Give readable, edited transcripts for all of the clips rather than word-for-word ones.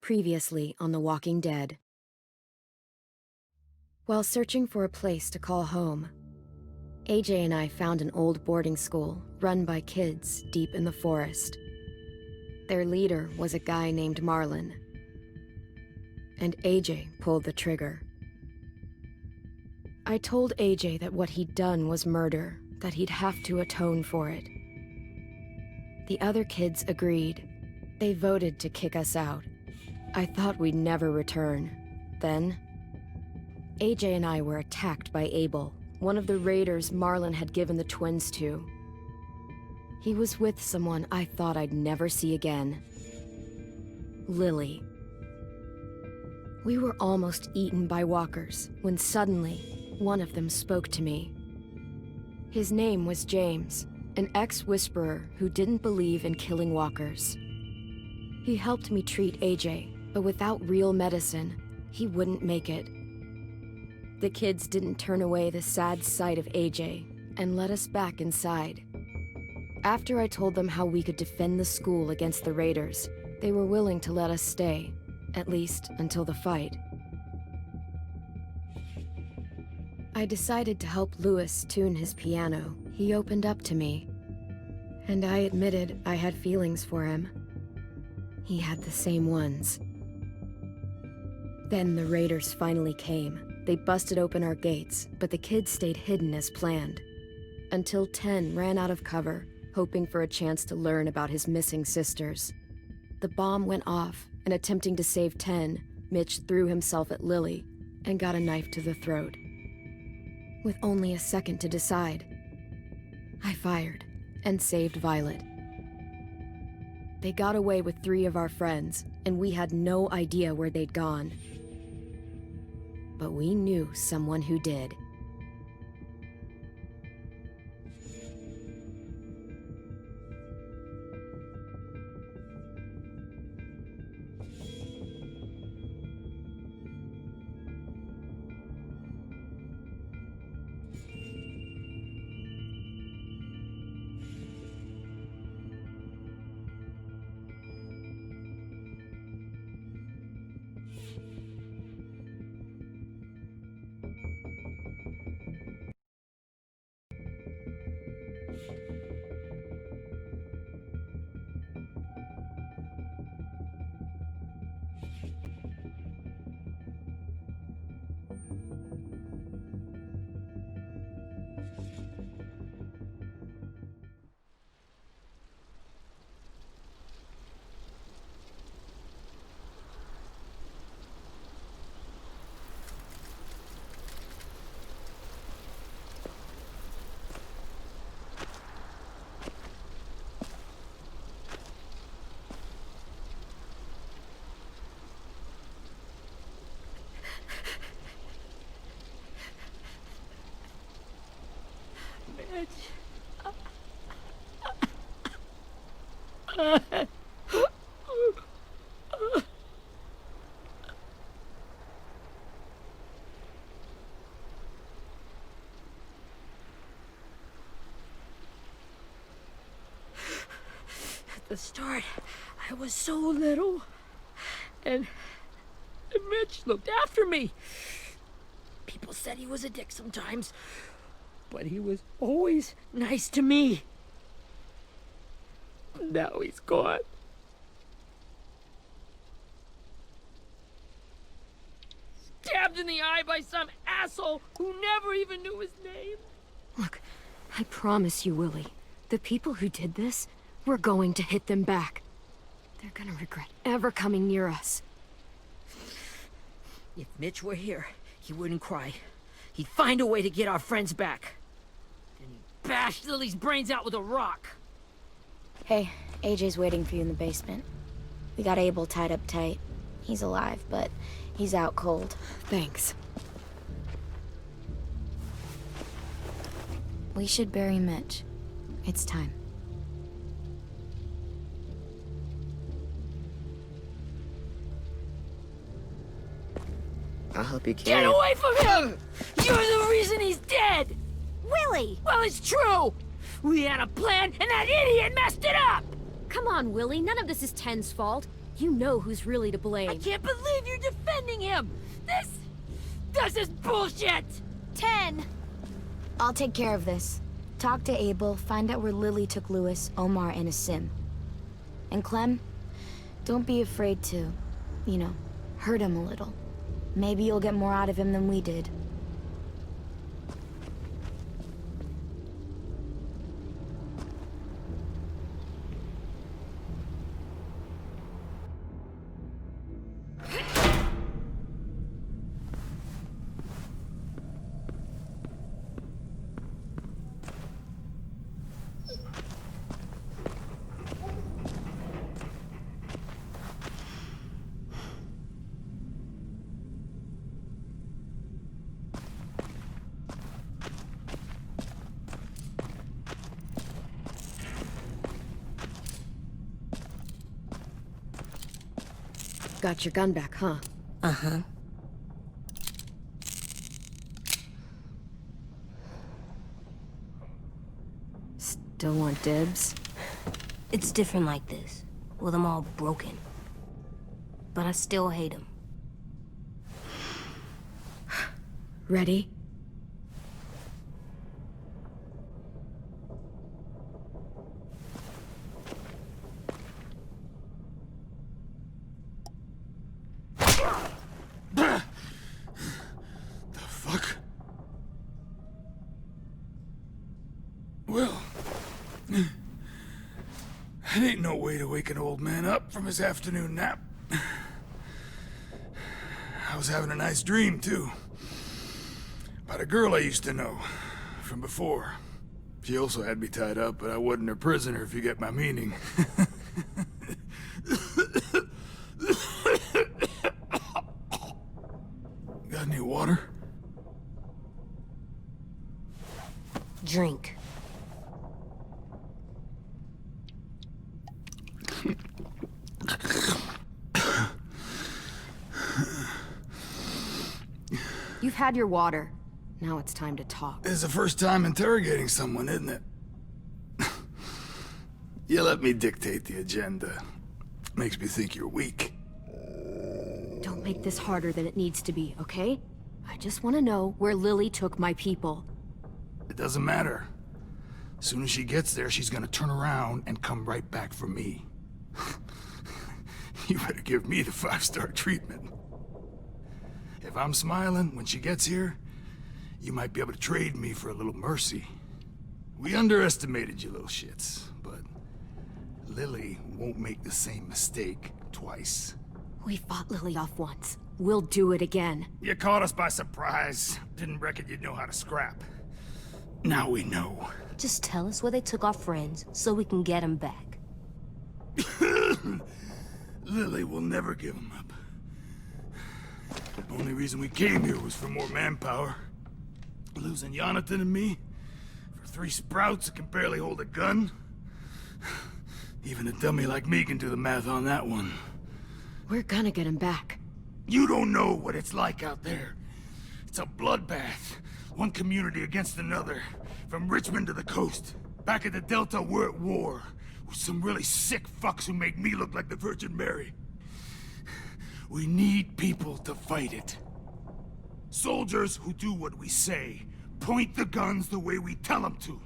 Previously on The Walking Dead. While searching for a place to call home, AJ and I found an old boarding school run by kids deep in the forest. Their leader was a guy named Marlon, and AJ pulled the trigger. I told AJ that what he'd done was murder, that he'd have to atone for it. The other kids agreed. They voted to kick us out. I thought we'd never return. Then, AJ and I were attacked by Abel, one of the raiders Marlon had given the twins to. He was with someone I thought I'd never see again. Lily. We were almost eaten by walkers when suddenly, one of them spoke to me. His name was James, an ex-whisperer who didn't believe in killing walkers. He helped me treat AJ, but without real medicine, he wouldn't make it. The kids didn't turn away the sad sight of AJ and let us back inside. After I told them how we could defend the school against the raiders, they were willing to let us stay, at least until the fight. I decided to help Louis tune his piano. He opened up to me, and I admitted I had feelings for him. He had the same ones. Then the raiders finally came. They busted open our gates, but the kids stayed hidden as planned. Until 10 ran out of cover, hoping for a chance to learn about his missing sisters. The bomb went off, and attempting to save 10, Mitch threw himself at Lily and got a knife to the throat. With only a second to decide, I fired and saved Violet. They got away with 3 of our friends, and we had no idea where they'd gone. But we knew someone who did. At the start, I was so little, and Mitch looked after me. People said he was a dick sometimes, but he was always nice to me. Now he's gone. Stabbed in the eye by some asshole who never even knew his name. Look, I promise you, Willie, the people who did this, we're going to hit them back. They're gonna regret ever coming near us. If Mitch were here, he wouldn't cry. He'd find a way to get our friends back. Then he'd bash Lily's brains out with a rock. Hey, AJ's waiting for you in the basement. We got Abel tied up tight. He's alive, but he's out cold. Thanks. We should bury Mitch. It's time. I'll help you carry Get away from him! You're the reason he's dead! Willie! Well, it's true! We had a plan, and that idiot messed it up! Come on, Willie. None of this is Ten's fault. You know who's really to blame. I can't believe you're defending him! This is bullshit! 10! I'll take care of this. Talk to Abel, find out where Lily took Lewis, Omar, and Asim. And Clem, don't be afraid to, you know, hurt him a little. Maybe you'll get more out of him than we did. Got your gun back, huh? Uh-huh. Still want dibs? It's different like this, with them all broken. But I still hate him. Ready? Well, that ain't no way to wake an old man up from his afternoon nap. I was having a nice dream, too. About a girl I used to know from before. She also had me tied up, but I wasn't her prisoner, if you get my meaning. Got any water? Drink. You've had your water. Now it's time to talk. It's the first time interrogating someone, isn't it? You let me dictate the agenda. Makes me think you're weak. Don't make this harder than it needs to be, okay? I just want to know where Lily took my people. It doesn't matter. As soon as she gets there, she's gonna turn around and come right back for me. You better give me the 5-star treatment. If I'm smiling when she gets here, you might be able to trade me for a little mercy. We underestimated you little shits, but Lily won't make the same mistake twice. We fought Lily off once. We'll do it again. You caught us by surprise. Didn't reckon you'd know how to scrap. Now we know. Just tell us where they took our friends so we can get them back. Lily will never give them up. The only reason we came here was for more manpower. Losing Jonathan and me for 3 sprouts that can barely hold a gun. Even a dummy like me can do the math on that one. We're gonna get him back. You don't know what it's like out there. It's a bloodbath. One community against another. From Richmond to the coast. Back at the Delta, we're at war. With some really sick fucks who make me look like the Virgin Mary. We need people to fight it. Soldiers who do what we say. Point the guns the way we tell them to.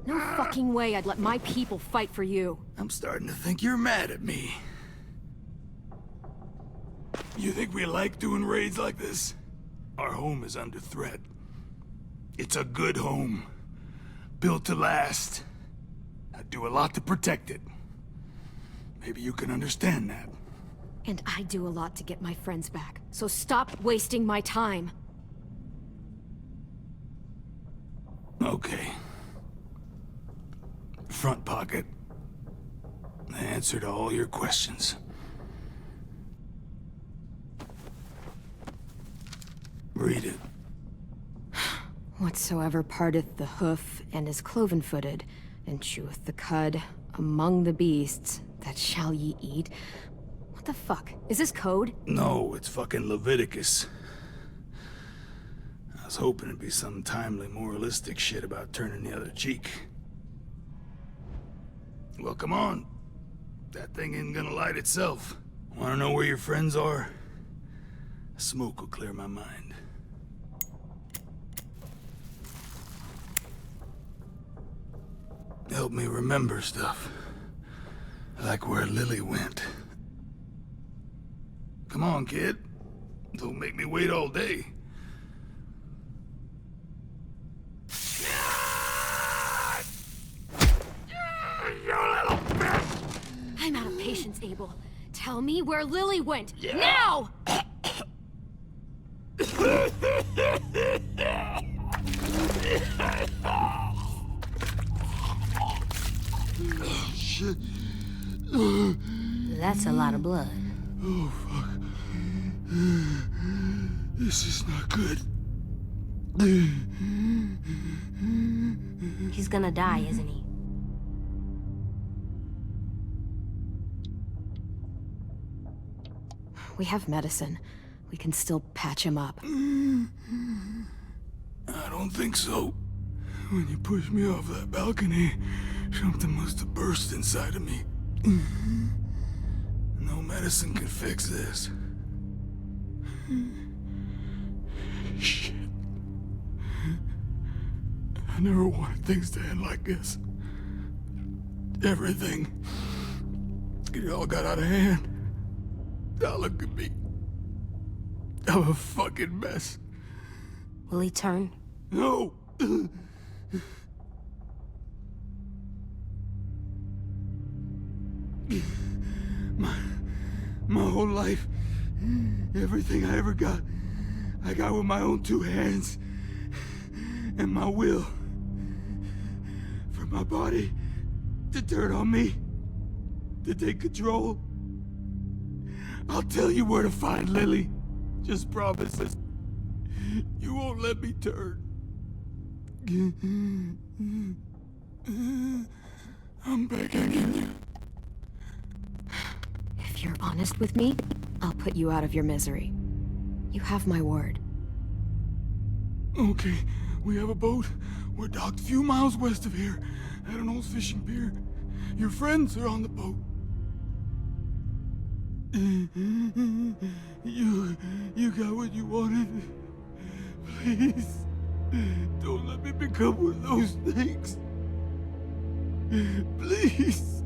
No fucking way I'd let my people fight for you. I'm starting to think you're mad at me. You think we like doing raids like this? Our home is under threat. It's a good home. Built to last. I'd do a lot to protect it. Maybe you can understand that. And I do a lot to get my friends back. So stop wasting my time. Okay. Front pocket. The answer to all your questions. Read it. Whatsoever parteth the hoof and is cloven-footed, and cheweth the cud among the beasts, that shall ye eat. What the fuck? Is this code? No, it's fucking Leviticus. I was hoping it'd be some timely moralistic shit about turning the other cheek. Well, come on. That thing ain't gonna light itself. Wanna know where your friends are? Smoke will clear my mind. Help me remember stuff. Like where Lily went. Come on, kid. Don't make me wait all day. I'm out of patience, Abel. Tell me where Lily went. Now! Shit. That's a lot of blood. Oh, fuck. This is not good. He's gonna die, isn't he? We have medicine. We can still patch him up. I don't think so. When you pushed me off that balcony, something must have burst inside of me. No medicine can fix this. Shit. I never wanted things to end like this. Everything. It all got out of hand. Now look at me. I'm a fucking mess. Will he turn? No! My whole life, everything I ever got, I got with my own two hands and my will. For my body to turn on me, to take control. I'll tell you where to find Lily. Just promise us. You won't let me turn. I'm begging you. If you're honest with me, I'll put you out of your misery. You have my word. Okay, we have a boat. We're docked a few miles west of here, at an old fishing pier. Your friends are on the boat. You got what you wanted. Please, don't let me become one of those things. Please,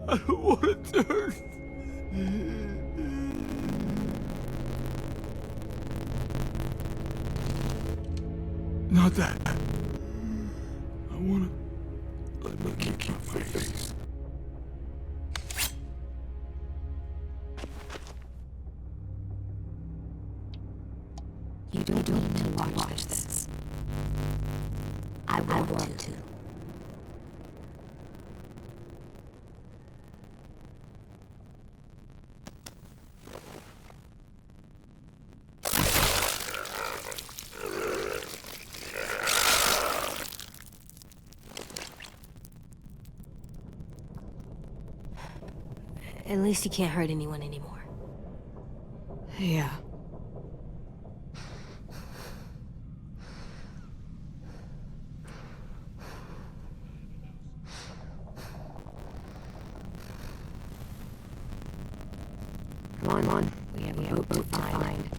I don't want to turn. Not that. I wanna let me kick your face. You don't need to watch this. I want to. At least he can't hurt anyone anymore. Yeah. Come on. We have a boat to find.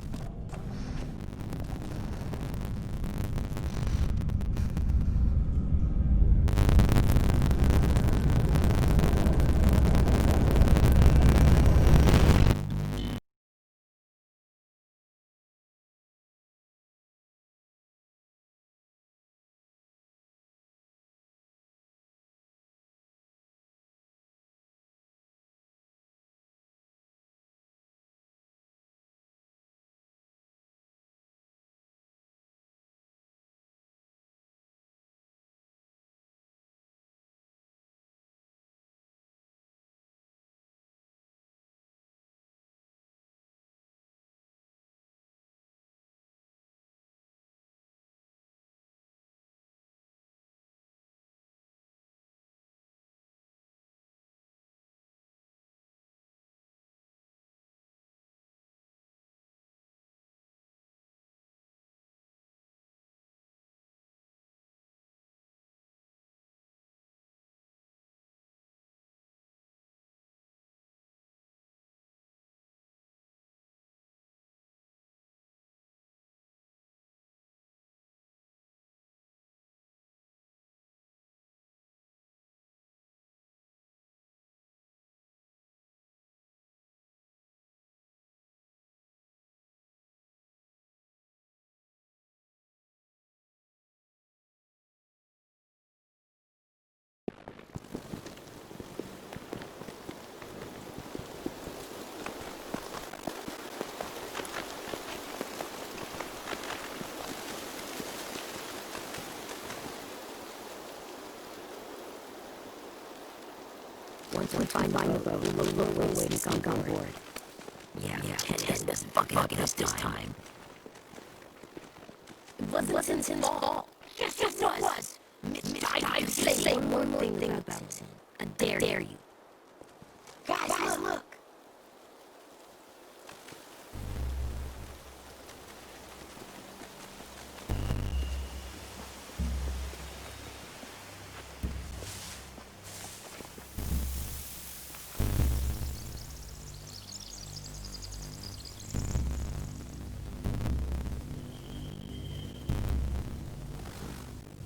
once we find the boat, we'll look for a way to sneak on board. Yeah, Ted doesn't fucking this time. It wasn't his fault. Yes, it was. I say one more thing about him. I dare you. Guys, look.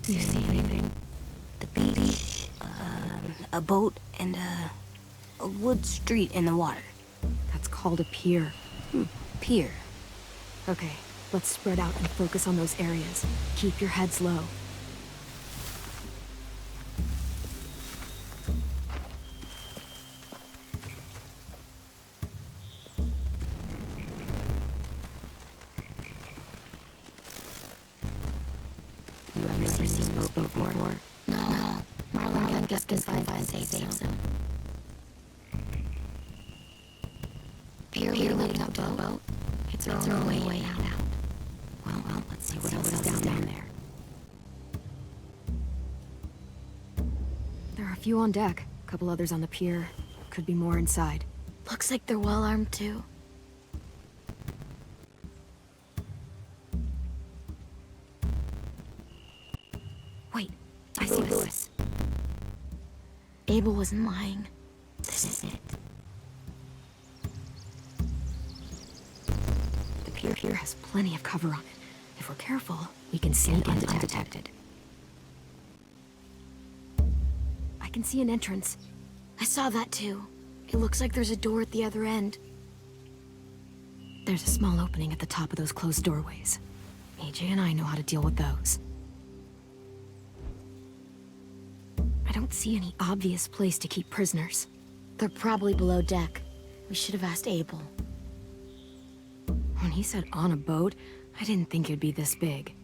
Do you see anything? The beach, a boat, and a wood street in the water. That's called a pier. Pier. Okay, let's spread out and focus on those areas. Keep your heads low. You ever seen this boat before? No. Marlon can find safe zone. Pier leading up to the boat. It's our only way out. Well, let's see what else is down there. There are a few on deck, a couple others on the pier. Could be more inside. Looks like they're well armed too. Wait, I see this. Abel wasn't lying. This is it. The pier here has plenty of cover on it. If we're careful, we can sneak in undetected. I can see an entrance. I saw that too. It looks like there's a door at the other end. There's a small opening at the top of those closed doorways. AJ and I know how to deal with those. I don't see any obvious place to keep prisoners. They're probably below deck. We should have asked Abel. When he said on a boat, I didn't think it'd be this big.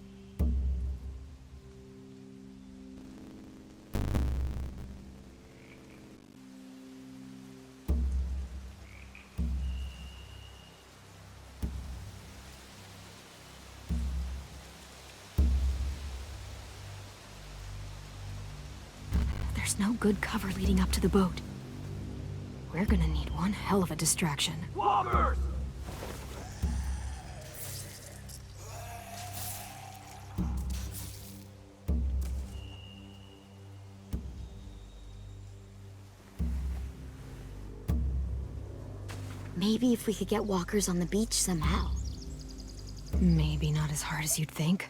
There's no good cover leading up to the boat. We're gonna need one hell of a distraction. Walkers! Maybe if we could get walkers on the beach somehow. Maybe not as hard as you'd think.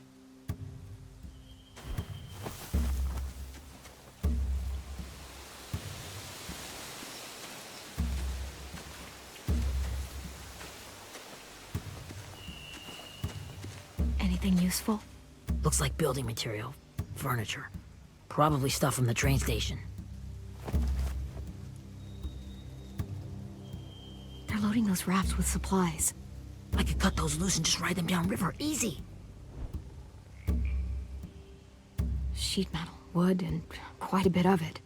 Anything useful? Looks like building material. Furniture. Probably stuff from the train station. They're loading those rafts with supplies. I could cut those loose and just ride them downriver. Easy. Sheet metal, wood, and quite a bit of it.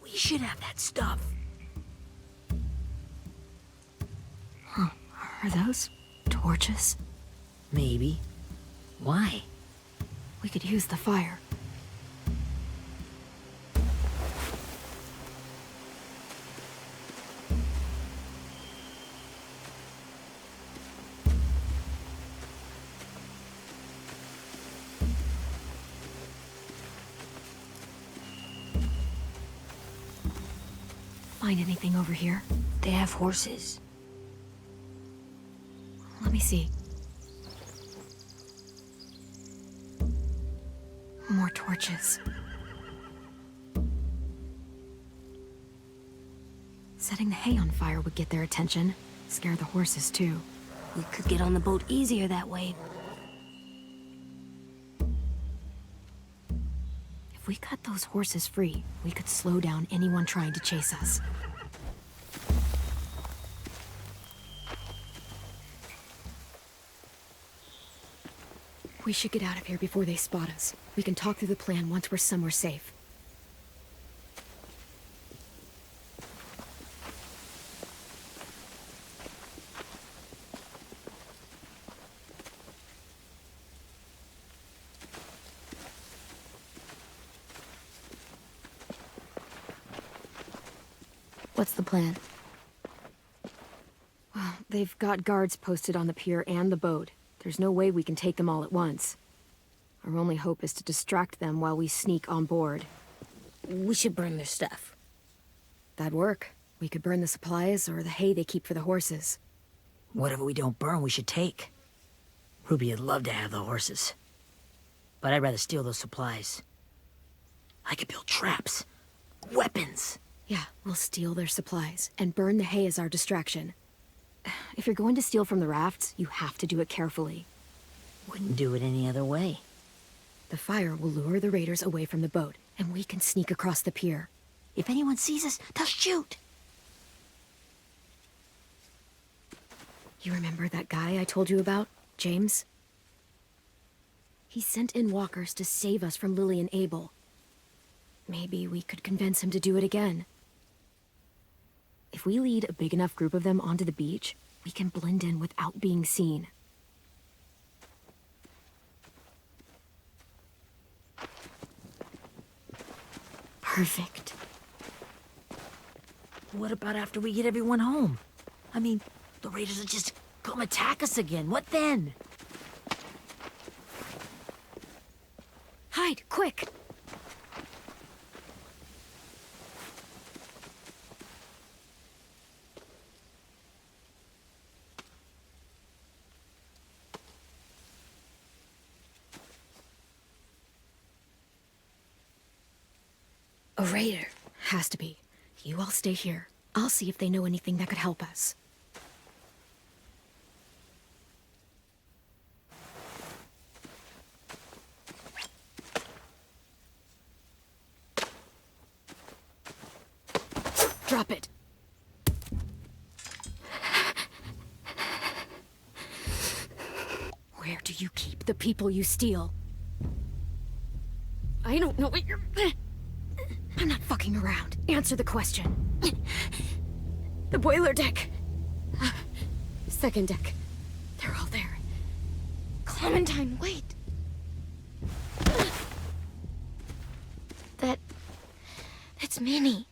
We should have that stuff. Huh. Are those torches? Maybe. Why? We could use the fire. Find anything over here? They have horses. Let me see. More torches. Setting the hay on fire would get their attention. Scare the horses, too. We could get on the boat easier that way. If we cut those horses free, we could slow down anyone trying to chase us. We should get out of here before they spot us. We can talk through the plan once we're somewhere safe. What's the plan? Well, they've got guards posted on the pier and the boat. There's no way we can take them all at once. Our only hope is to distract them while we sneak on board. We should burn their stuff. That'd work. We could burn the supplies or the hay they keep for the horses. Whatever we don't burn, we should take. Ruby would love to have the horses. But I'd rather steal those supplies. I could build traps. Weapons. Yeah, we'll steal their supplies and burn the hay as our distraction. If you're going to steal from the rafts, you have to do it carefully. Wouldn't do it any other way. The fire will lure the raiders away from the boat, and we can sneak across the pier. If anyone sees us, they'll shoot. You remember that guy I told you about, James? He sent in walkers to save us from Lily and Abel. Maybe we could convince him to do it again. If we lead a big enough group of them onto the beach, we can blend in without being seen. Perfect. What about after we get everyone home? I mean, the raiders will just come attack us again. What then? Hide, quick! A raider. Has to be. You all stay here. I'll see if they know anything that could help us. Drop it. Where do you keep the people you steal? I don't know what you're... I'm not fucking around. Answer the question. The boiler deck. Second deck. They're all there. Clementine, wait. That's Minnie.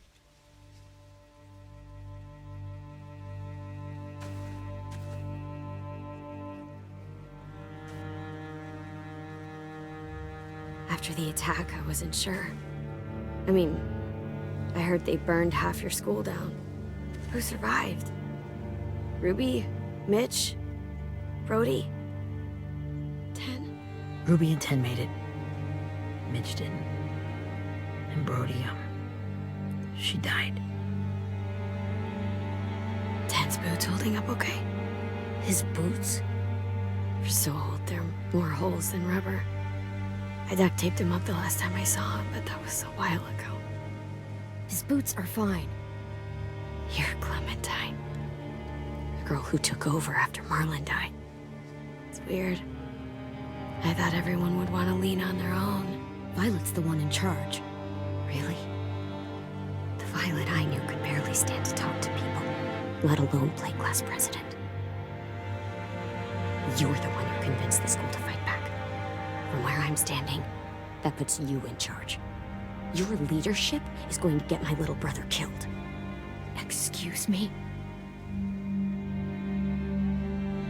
After the attack, I wasn't sure. I mean, I heard they burned half your school down. Who survived? Ruby? Mitch? Brody? 10? Ruby and 10 made it. Mitch didn't. And Brody, she died. 10's boots holding up okay? His boots? They're so old, there are more holes than rubber. I duct taped him up the last time I saw him, but that was a while ago. His boots are fine. You're Clementine. The girl who took over after Marlon died. It's weird. I thought everyone would want to lean on their own. Violet's the one in charge. Really? The Violet I knew could barely stand to talk to people, let alone play class president. You're the one who convinced the school to fight back. From where I'm standing, that puts you in charge. Your leadership is going to get my little brother killed. Excuse me?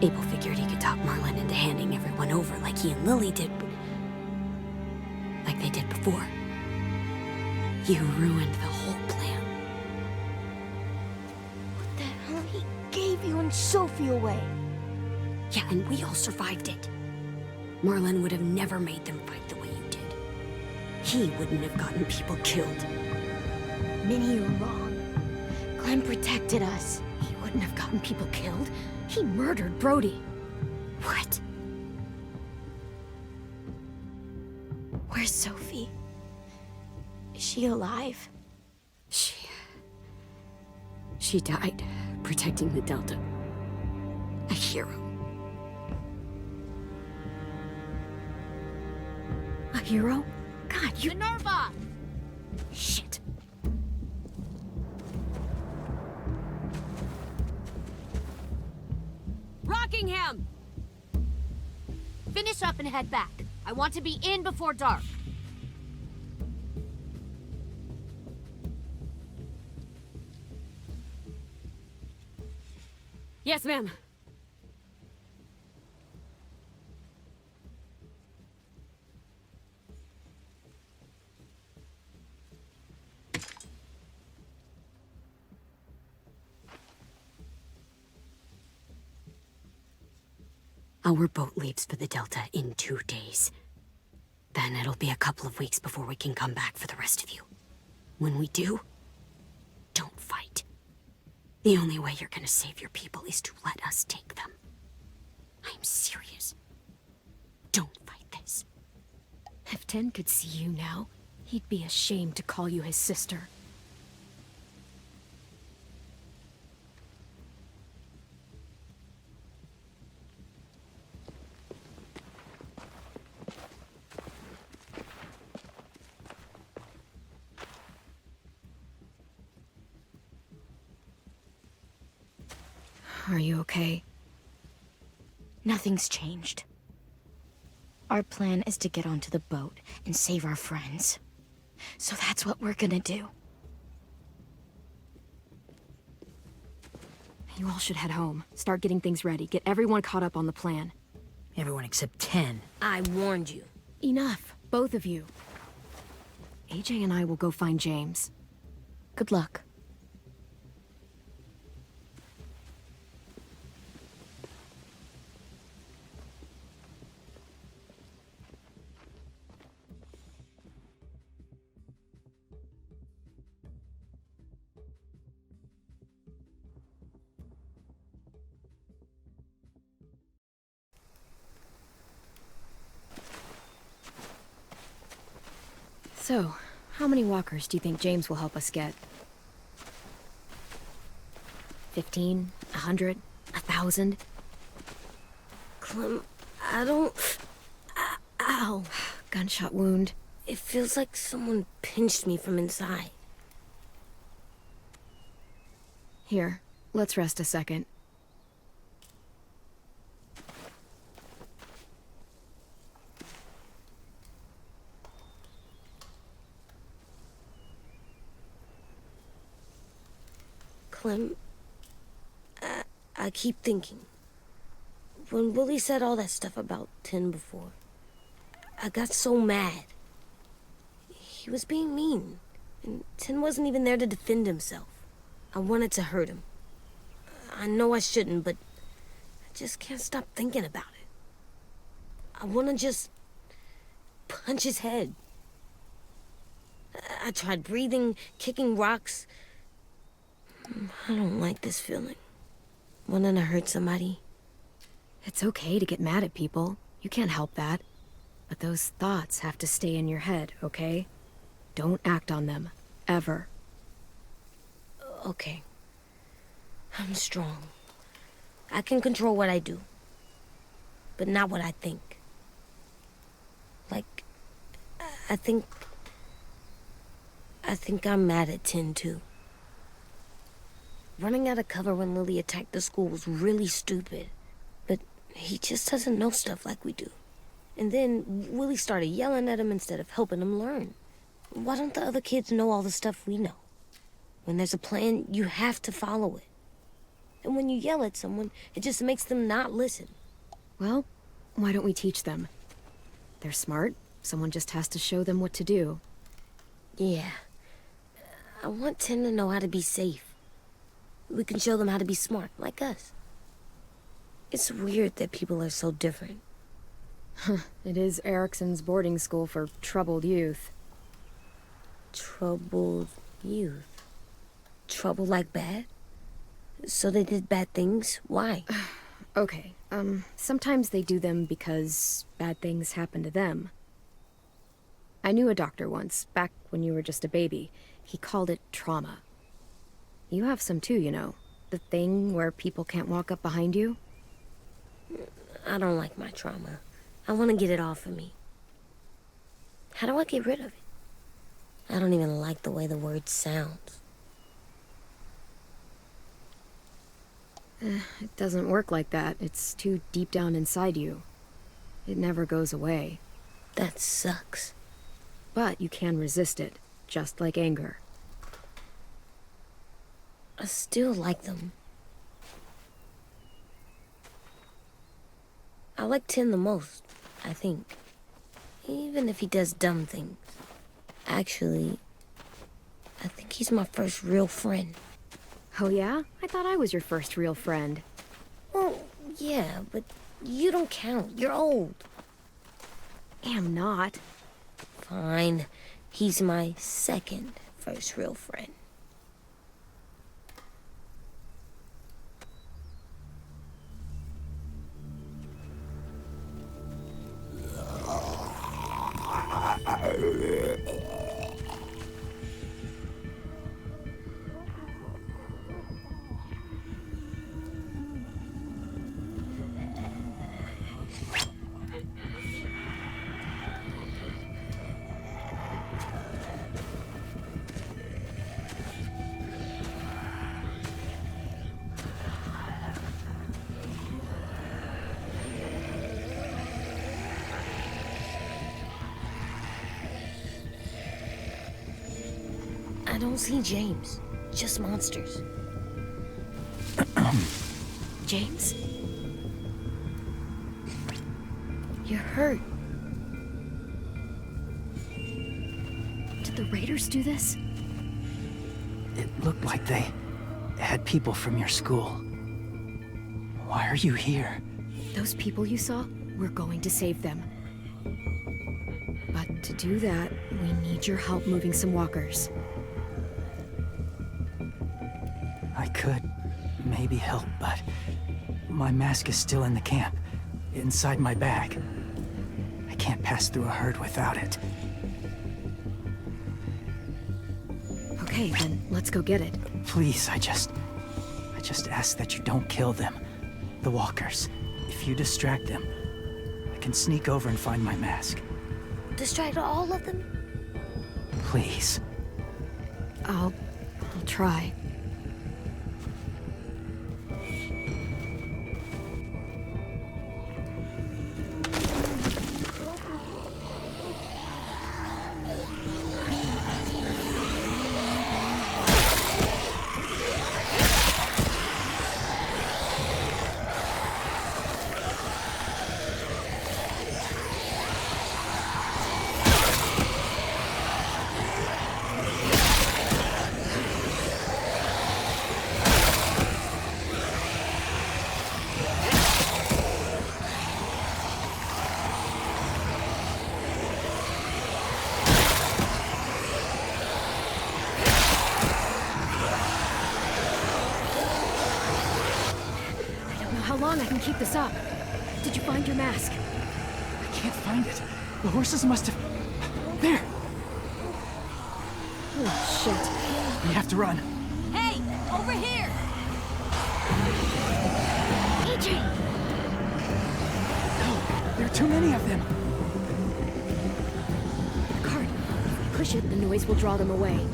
Abel figured he could talk Marlon into handing everyone over like he and Lily did, like they did before. You ruined the whole plan. What the hell? He gave you and Sophie away. Yeah, and we all survived it. Marlon would have never made them fight the way you did. He wouldn't have gotten people killed. Minnie, you're wrong. Clem protected us. He wouldn't have gotten people killed. He murdered Brody. What? Where's Sophie? Is she alive? She died protecting the Delta. A hero. A hero? God, you... Minerva! Shit. Rockingham! Finish up and head back. I want to be in before dark. Yes, ma'am. Our boat leaves for the Delta in 2 days. Then it'll be a couple of weeks before we can come back for the rest of you. When we do, don't fight. The only way you're gonna save your people is to let us take them. I'm serious. Don't fight this. If Tin could see you now, he'd be ashamed to call you his sister. Are you okay? Nothing's changed. Our plan is to get onto the boat and save our friends. So that's what we're gonna do. You all should head home. Start getting things ready. Get everyone caught up on the plan. Everyone except 10. I warned you. Enough, both of you. AJ and I will go find James. Good luck. So, how many walkers do you think James will help us get? 15? 100? 1,000? Clem, I don't... Ow. Gunshot wound. It feels like someone pinched me from inside. Here, let's rest a second. Clem, I keep thinking. When Willie said all that stuff about Tin before, I got so mad. He was being mean, and Tin wasn't even there to defend himself. I wanted to hurt him. I know I shouldn't, but I just can't stop thinking about it. I want to just punch his head. I tried breathing, kicking rocks. I don't like this feeling. Wanting to hurt somebody. It's okay to get mad at people. You can't help that. But those thoughts have to stay in your head, okay? Don't act on them. Ever. Okay. I'm strong. I can control what I do. But not what I think. Like, I think I'm mad at Tin, too. Running out of cover when Lily attacked the school was really stupid. But he just doesn't know stuff like we do. And then Willie started yelling at him instead of helping him learn. Why don't the other kids know all the stuff we know? When there's a plan, you have to follow it. And when you yell at someone, it just makes them not listen. Well, why don't we teach them? They're smart. Someone just has to show them what to do. Yeah. I want Tin to know how to be safe. We can show them how to be smart, like us. It's weird that people are so different. It is Erickson's boarding school for troubled youth. Troubled youth? Trouble like bad? So they did bad things? Why? Okay, sometimes they do them because bad things happen to them. I knew a doctor once, back when you were just a baby. He called it trauma. You have some too, you know. The thing where people can't walk up behind you. I don't like my trauma. I want to get it off of me. How do I get rid of it? I don't even like the way the word sounds. It doesn't work like that. It's too deep down inside you. It never goes away. That sucks. But you can resist it, just like anger. I still like them. I like Tin the most, I think. Even if he does dumb things. Actually, I think he's my first real friend. Oh yeah? I thought I was your first real friend. Well, yeah, but you don't count. You're old. Am not. Fine. He's my second first real friend. I don't see James, just monsters. James? You're hurt. Did the raiders do this? It looked like they had people from your school. Why are you here? Those people you saw, we're going to save them. But to do that, we need your help moving some walkers. I could maybe help, but my mask is still in the camp, inside my bag. I can't pass through a herd without it. Okay, then let's go get it. Please, I just ask that you don't kill them. The walkers. If you distract them, I can sneak over and find my mask. Distract all of them? Please. I'll try. How long I can keep this up? Did you find your mask? I can't find it. The horses must have... There! Oh, shit. We have to run. Hey, over here! AJ! No, there are too many of them. The cart. If we push it, the noise will draw them away.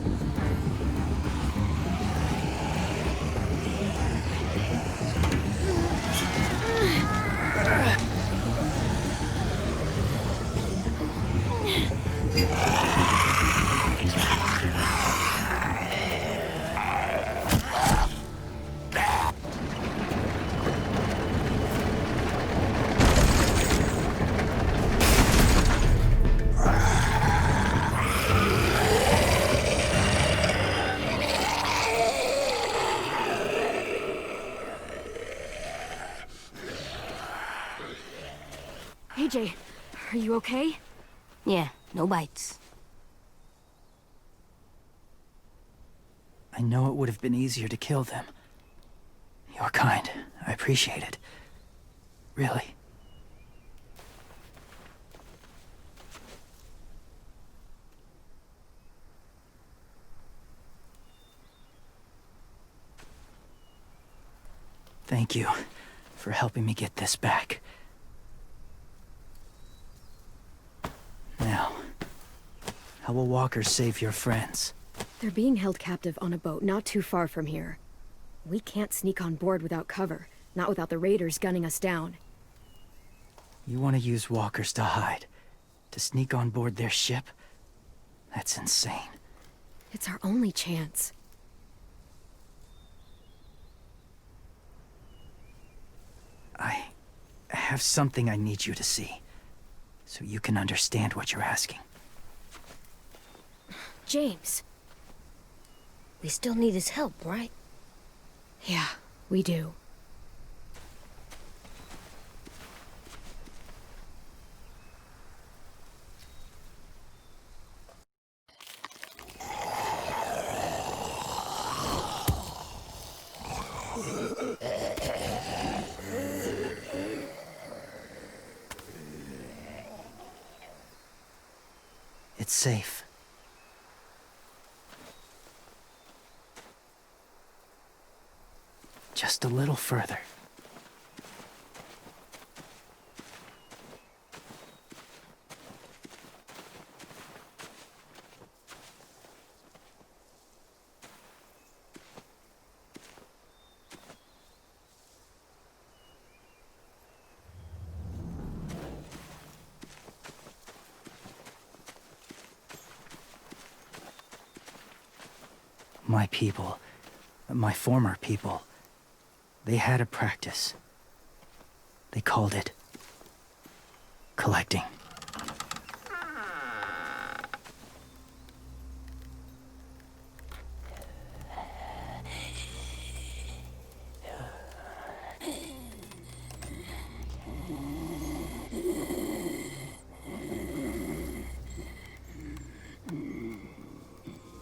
AJ, are you okay? Yeah, no bites. I know it would have been easier to kill them. You're kind. I appreciate it. Really. Thank you for helping me get this back. Now, how will walkers save your friends? They're being held captive on a boat not too far from here. We can't sneak on board without cover, not without the raiders gunning us down. You want to use walkers to hide? To sneak on board their ship? That's insane. It's our only chance. I have something I need you to see, so you can understand what you're asking. James. We still need his help, right? Yeah, we do. It's safe. Just a little further. My people, my former people, they had a practice. They called it collecting.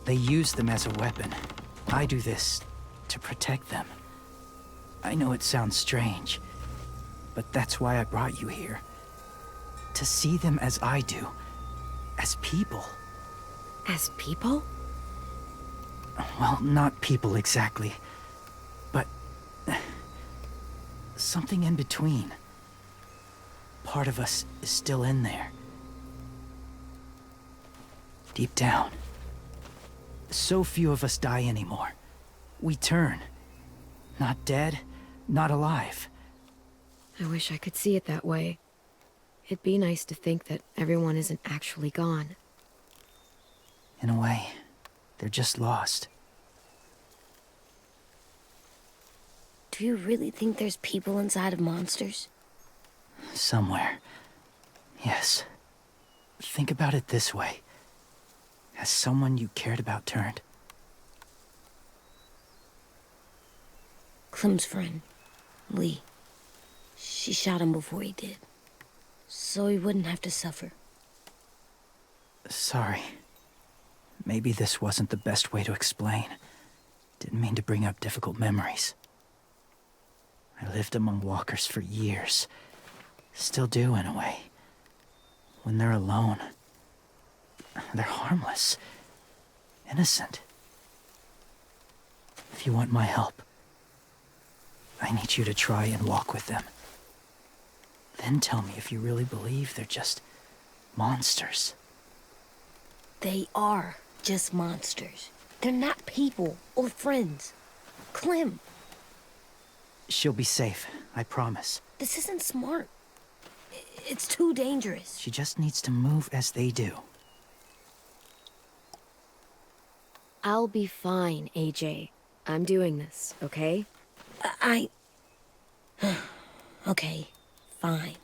They use them as a weapon. I do this to protect them. I know it sounds strange, but that's why I brought you here. To see them as I do. As people. As people? Well, not people exactly, but something in between. Part of us is still in there. Deep down. So few of us die anymore. We turn. Not dead, not alive. I wish I could see it that way. It'd be nice to think that everyone isn't actually gone. In a way, they're just lost. Do you really think there's people inside of monsters? Somewhere. Yes. Think about it this way. Has someone you cared about turned? Clem's friend, Lee. She shot him before he did, so he wouldn't have to suffer. Sorry. Maybe this wasn't the best way to explain. Didn't mean to bring up difficult memories. I lived among walkers for years. Still do, in a way. When they're alone, they're harmless. Innocent. If you want my help, I need you to try and walk with them. Then tell me if you really believe they're just monsters. They are just monsters. They're not people or friends. Clem, She'll be safe, I promise. this isn't smart. It's too dangerous. She just needs to move as they do. I'll be fine, AJ. I'm doing this, okay? Okay, fine.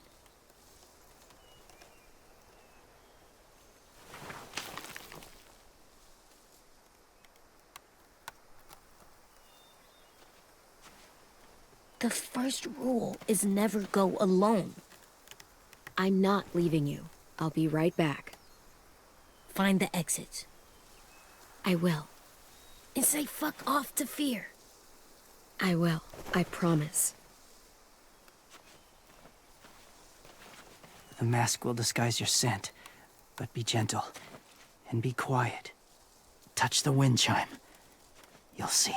The first rule is never go alone. I'm not leaving you. I'll be right back. Find the exits. I will. And say fuck off to fear. I will. I promise. The mask will disguise your scent, but be gentle and be quiet. Touch the wind chime. You'll see.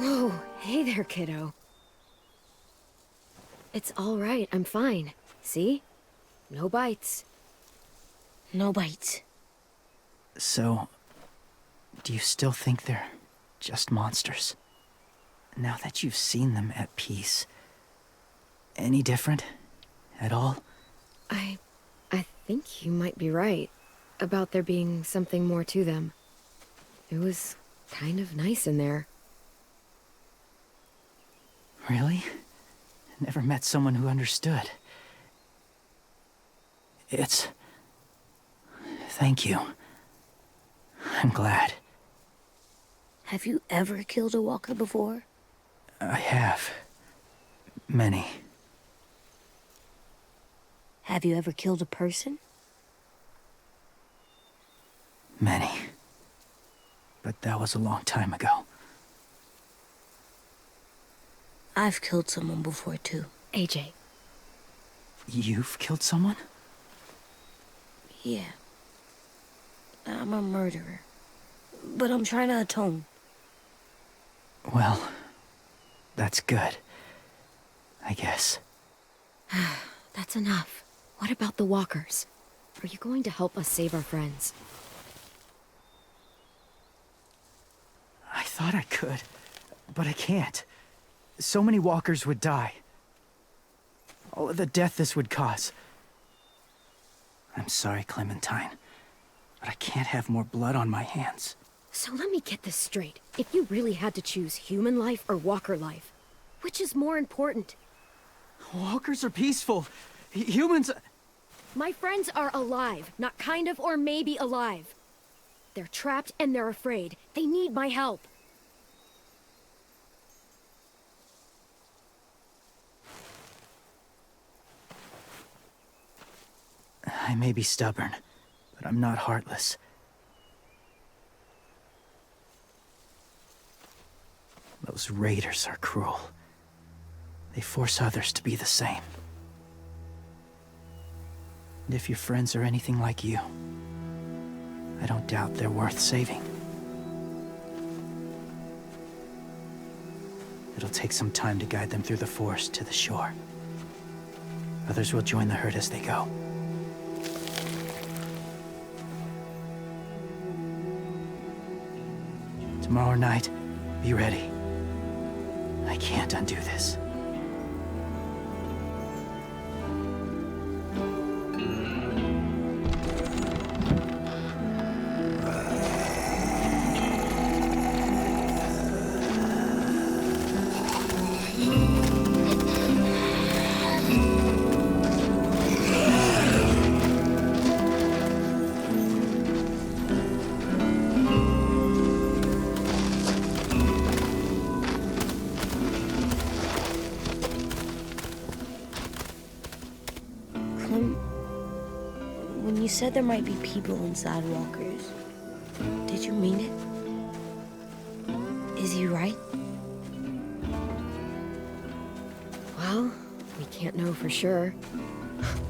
Whoa, hey there, kiddo. It's all right, I'm fine. See? No bites. No bites. So, do you still think they're just monsters? Now that you've seen them at peace, any different at all? I think you might be right about there being something more to them. It was kind of nice in there. Really? Never met someone who understood. Thank you. I'm glad. Have you ever killed a walker before? I have. Many. Have you ever killed a person? Many. But that was a long time ago. I've killed someone before, too. AJ. You've killed someone? Yeah. I'm a murderer. But I'm trying to atone. Well, that's good. I guess. That's enough. What about the walkers? Are you going to help us save our friends? I thought I could, but I can't. So many walkers would die. All of the death this would cause. I'm sorry, Clementine, but I can't have more blood on my hands. So let me get this straight. If you really had to choose human life or walker life, which is more important? Walkers are peaceful. Humans... My friends are alive, not kind of or maybe alive. They're trapped and they're afraid. They need my help. I may be stubborn, but I'm not heartless. Those raiders are cruel. They force others to be the same. And if your friends are anything like you, I don't doubt they're worth saving. It'll take some time to guide them through the forest to the shore. Others will join the herd as they go. Tomorrow night, be ready. I can't undo this. When you said there might be people inside walkers, did you mean it? Is he right? Well, we can't know for sure.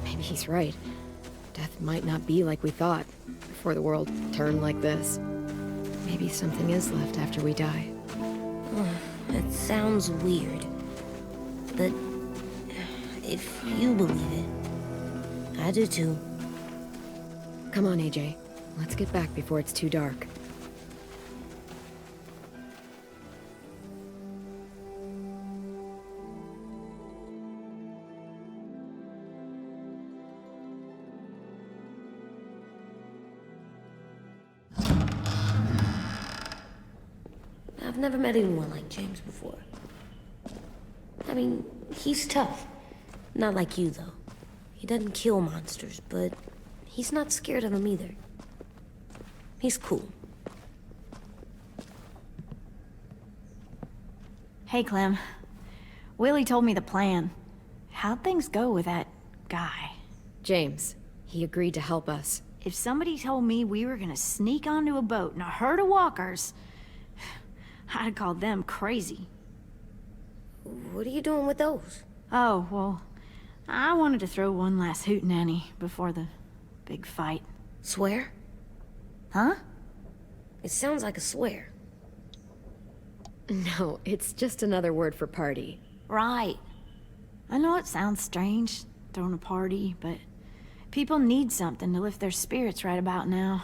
Maybe he's right. Death might not be like we thought before the world turned like this. Maybe something is left after we die. It sounds weird, but if you believe it, I do too. Come on, AJ. Let's get back before it's too dark. I've never met anyone like James before. I mean, he's tough. Not like you, though. He doesn't kill monsters, but he's not scared of them either. He's cool. Hey, Clem. Willie told me the plan. How'd things go with that guy? James, he agreed to help us. If somebody told me we were gonna sneak onto a boat in a herd of walkers, I'd have called them crazy. What are you doing with those? Oh, well, I wanted to throw one last hootenanny before the big fight. Swear? Huh? It sounds like a swear. No, it's just another word for party. Right. I know it sounds strange, throwing a party, but people need something to lift their spirits right about now.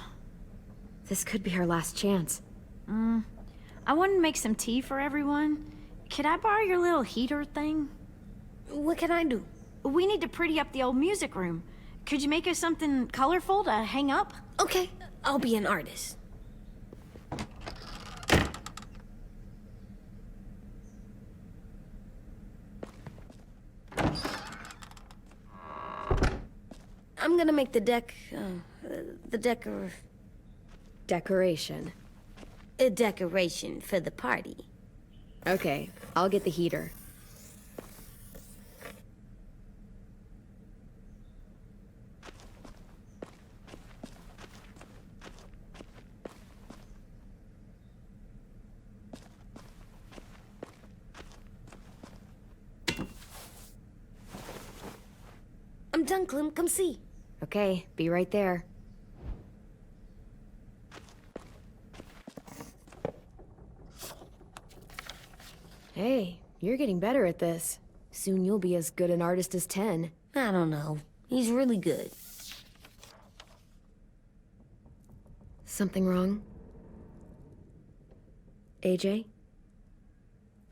This could be our last chance. I wanted to make some tea for everyone. Could I borrow your little heater thing? What can I do? We need to pretty up the old music room. Could you make us something colorful to hang up? Okay, I'll be an artist. I'm gonna make the Decoration. a decoration for the party. Okay, I'll get the heater. I'm done, Clem. Come see. Okay, be right there. Hey, you're getting better at this. Soon you'll be as good an artist as 10. I don't know. He's really good. Something wrong? AJ?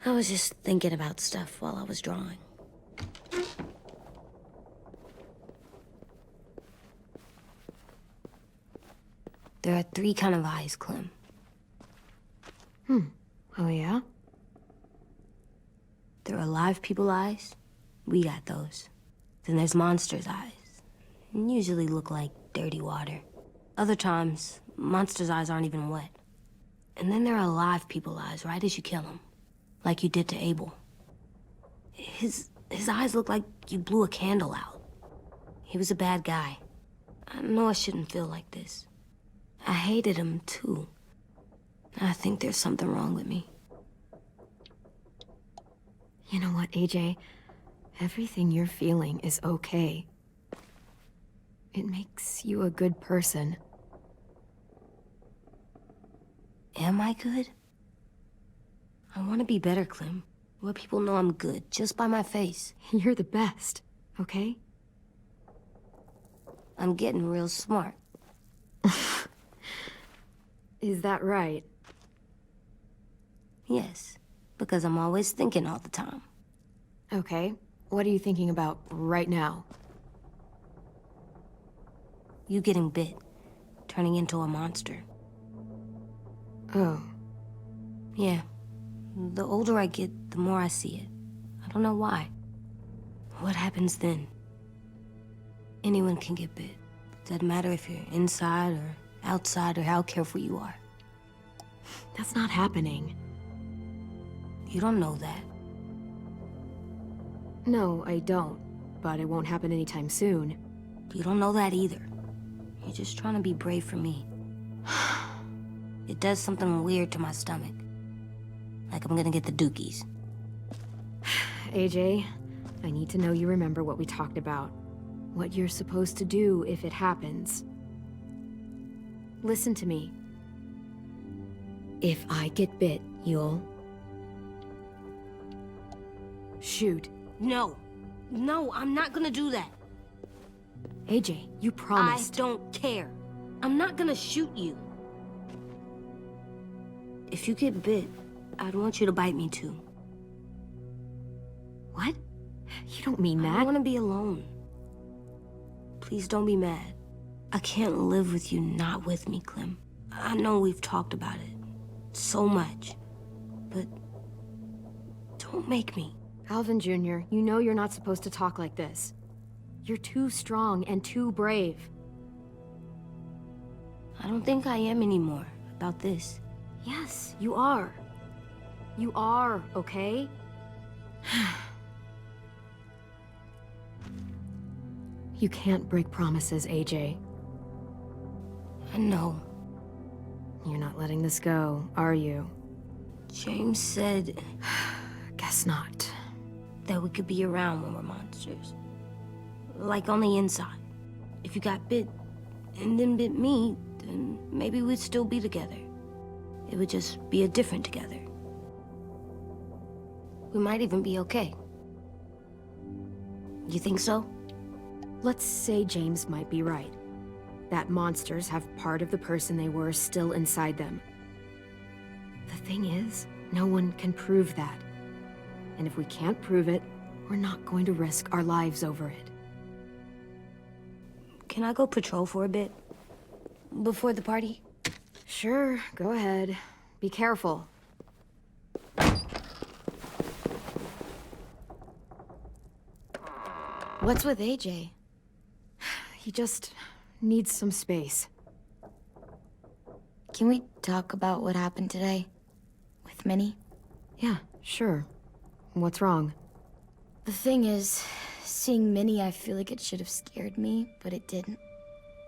I was just thinking about stuff while I was drawing. There are 3 kind of eyes, Clem. Oh yeah? There are live people eyes. We got those. Then there's monsters' eyes. Usually look like dirty water. Other times, monsters' eyes aren't even wet. And then there are live people eyes right as you kill him. Like you did to Abel. His eyes look like you blew a candle out. He was a bad guy. I know I shouldn't feel like this. I hated him, too. I think there's something wrong with me. You know what, AJ? Everything you're feeling is okay. It makes you a good person. Am I good? I want to be better, Clem. Let people know I'm good, just by my face. You're the best, okay? I'm getting real smart. Is that right? Yes, because I'm always thinking all the time. Okay, what are you thinking about right now? You getting bit, turning into a monster. Oh. Yeah. The older I get, the more I see it. I don't know why. What happens then? Anyone can get bit. Doesn't matter if you're inside or outside or how careful you are. That's not happening. You don't know that. No, I don't. But it won't happen anytime soon. You don't know that either. You're just trying to be brave for me. It does something weird to my stomach. Like I'm gonna get the dookies. AJ, I need to know you remember what we talked about. What you're supposed to do if it happens. Listen to me. If I get bit, you'll... shoot. No. No, I'm not gonna do that. AJ, you promised. I don't care. I'm not gonna shoot you. If you get bit, I'd want you to bite me too. What? You don't mean that. I want to be alone. Please don't be mad. I can't live with you not with me, Clem. I know we've talked about it so much, but don't make me. Alvin Jr., you know you're not supposed to talk like this. You're too strong and too brave. I don't think I am anymore about this. Yes, you are. You are, okay? You can't break promises, AJ. I know. You're not letting this go, are you? James said Guess not. that we could be around when we're monsters. Like on the inside. If you got bit and then bit me, then maybe we'd still be together. It would just be a different together. We might even be okay. You think so? Let's say James might be right. That monsters have part of the person they were still inside them. The thing is, no one can prove that. And if we can't prove it, we're not going to risk our lives over it. Can I go patrol for a bit? Before the party? Sure, go ahead. Be careful. What's with AJ? He just needs some space. Can we talk about what happened today? With Minnie? Yeah, sure. What's wrong? The thing is, seeing Minnie, I feel like it should have scared me, but it didn't.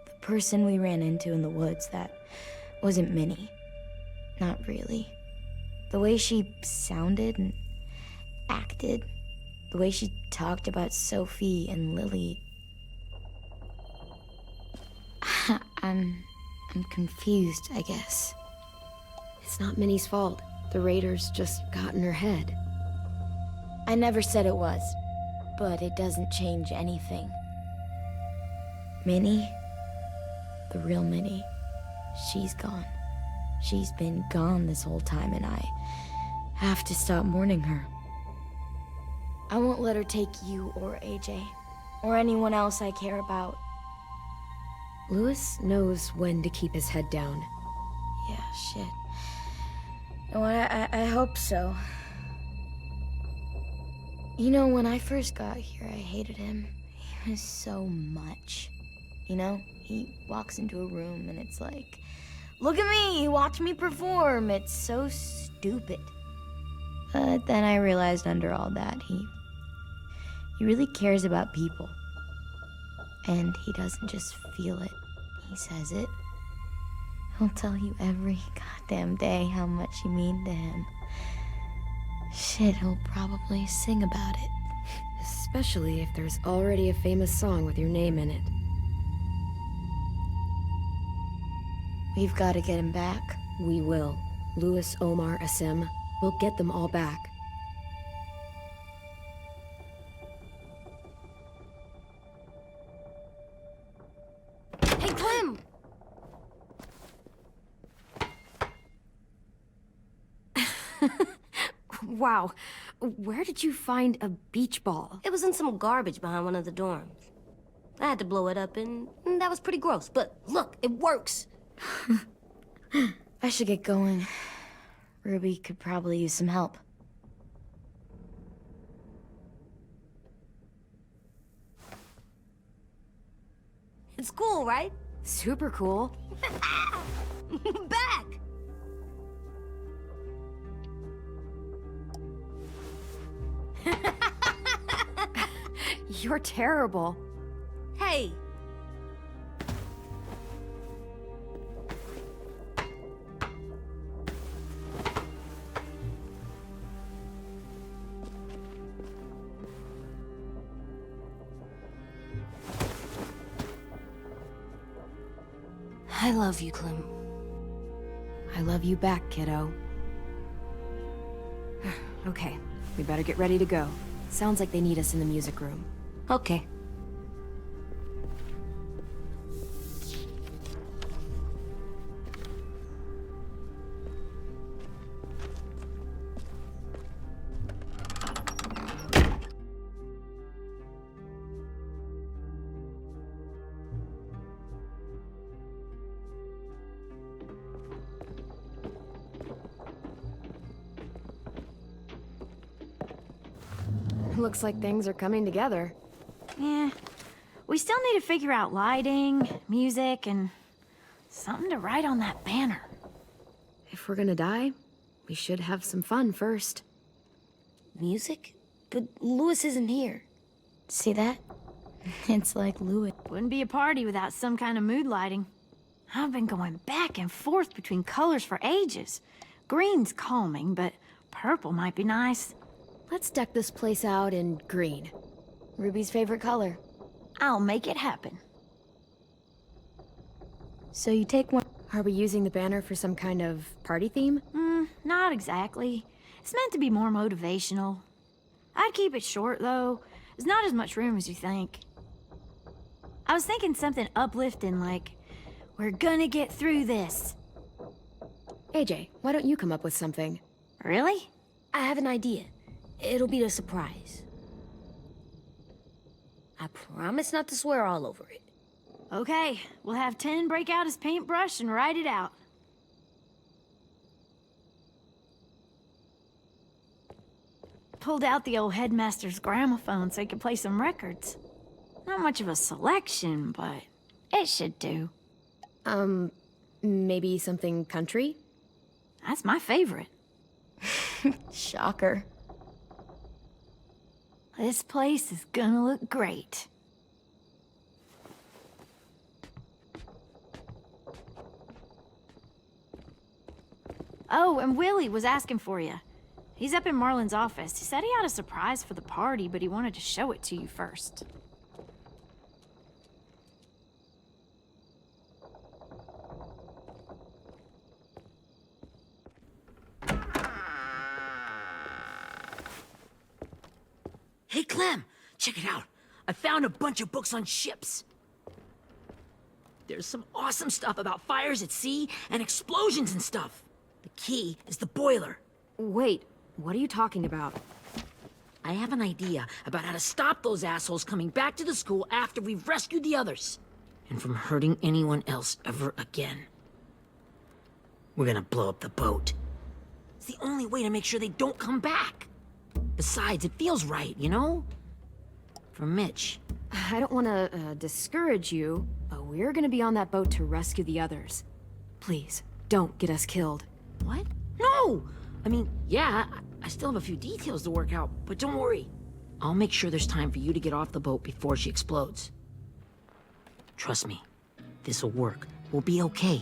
The person we ran into in the woods, that wasn't Minnie. Not really. The way she sounded and acted, the way she talked about Sophie and Lily. I'm confused, I guess. It's not Minnie's fault. The raiders just got in her head. I never said it was, but it doesn't change anything. Minnie, the real Minnie, she's gone. She's been gone this whole time, and I have to stop mourning her. I won't let her take you or AJ, or anyone else I care about. Louis knows when to keep his head down. Yeah, shit. No, I hope so. You know, when I first got here, I hated him. He was so much. You know, he walks into a room and it's like, look at me, watch me perform. It's so stupid. But then I realized under all that, he really cares about people. And he doesn't just feel it, he says it. He'll tell you every goddamn day how much you mean to him. Shit, he'll probably sing about it. Especially if there's already a famous song with your name in it. We've got to get him back. We will. Louis, Omar, Asim. We'll get them all back. Hey, Clem! Wow. Where did you find a beach ball? It was in some garbage behind one of the dorms. I had to blow it up, and that was pretty gross. But look, it works. I should get going. Ruby could probably use some help. It's cool, right? Super cool. Back! You're terrible. Hey! I love you, Clem. I love you back, kiddo. Okay, we better get ready to go. Sounds like they need us in the music room. Okay. Looks like things are coming together. Yeah. We still need to figure out lighting, music, and something to write on that banner. If we're gonna die, we should have some fun first. Music? But Louis isn't here. See that? It's like Louis. Wouldn't be a party without some kind of mood lighting. I've been going back and forth between colors for ages. Green's calming, but purple might be nice. Let's deck this place out in green. Ruby's favorite color. I'll make it happen. So you take one. Are we using the banner for some kind of party theme? Not exactly. It's meant to be more motivational. I'd keep it short, though. There's not as much room as you think. I was thinking something uplifting like, we're gonna get through this. AJ, why don't you come up with something? Really? I have an idea. It'll be a surprise. I promise not to swear all over it. Okay, we'll have 10 break out his paintbrush and write it out. Pulled out the old headmaster's gramophone so he could play some records. Not much of a selection, but it should do. Maybe something country? That's my favorite. Shocker. This place is gonna look great. Oh, and Willie was asking for you. He's up in Marlin's office. He said he had a surprise for the party, but he wanted to show it to you first. Hey, Clem, check it out. I found a bunch of books on ships. There's some awesome stuff about fires at sea and explosions and stuff. The key is the boiler. Wait, what are you talking about? I have an idea about how to stop those assholes coming back to the school after we've rescued the others. And from hurting anyone else ever again. We're gonna blow up the boat. It's the only way to make sure they don't come back. Besides, it feels right, you know? For Mitch. I don't want to discourage you, but we're gonna be on that boat to rescue the others. Please, don't get us killed. What? No! I mean, yeah, I still have a few details to work out, but don't worry. I'll make sure there's time for you to get off the boat before she explodes. Trust me, this'll work. We'll be okay.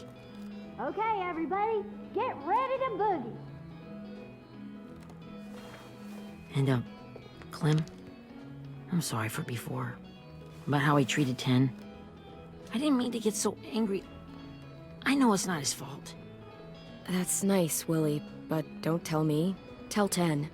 Okay, everybody, get ready to boogie. And, Clem, I'm sorry for before. About how he treated Ten. I didn't mean to get so angry. I know it's not his fault. That's nice, Willie, but don't tell me. Tell 10.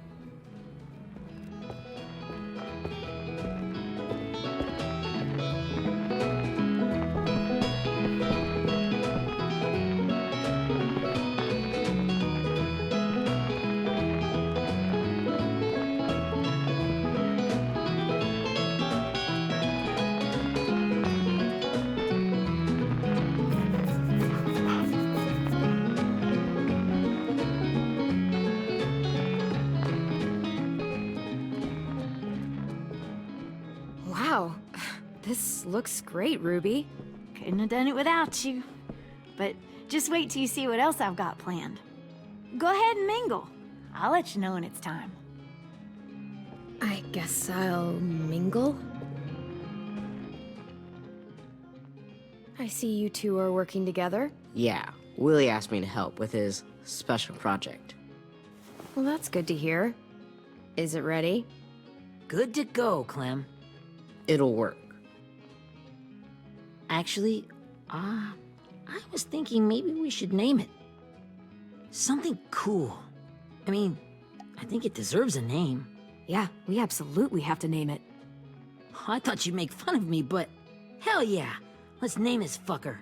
Wow, this looks great, Ruby. Couldn't have done it without you. But just wait till you see what else I've got planned. Go ahead and mingle. I'll let you know when it's time. I guess I'll mingle? I see you two are working together. Yeah, Willie asked me to help with his special project. Well, that's good to hear. Is it ready? Good to go, Clem. It'll work. Actually, I was thinking maybe we should name it. Something cool. I mean, I think it deserves a name. Yeah, we absolutely have to name it. I thought you'd make fun of me, but hell yeah. Let's name this fucker.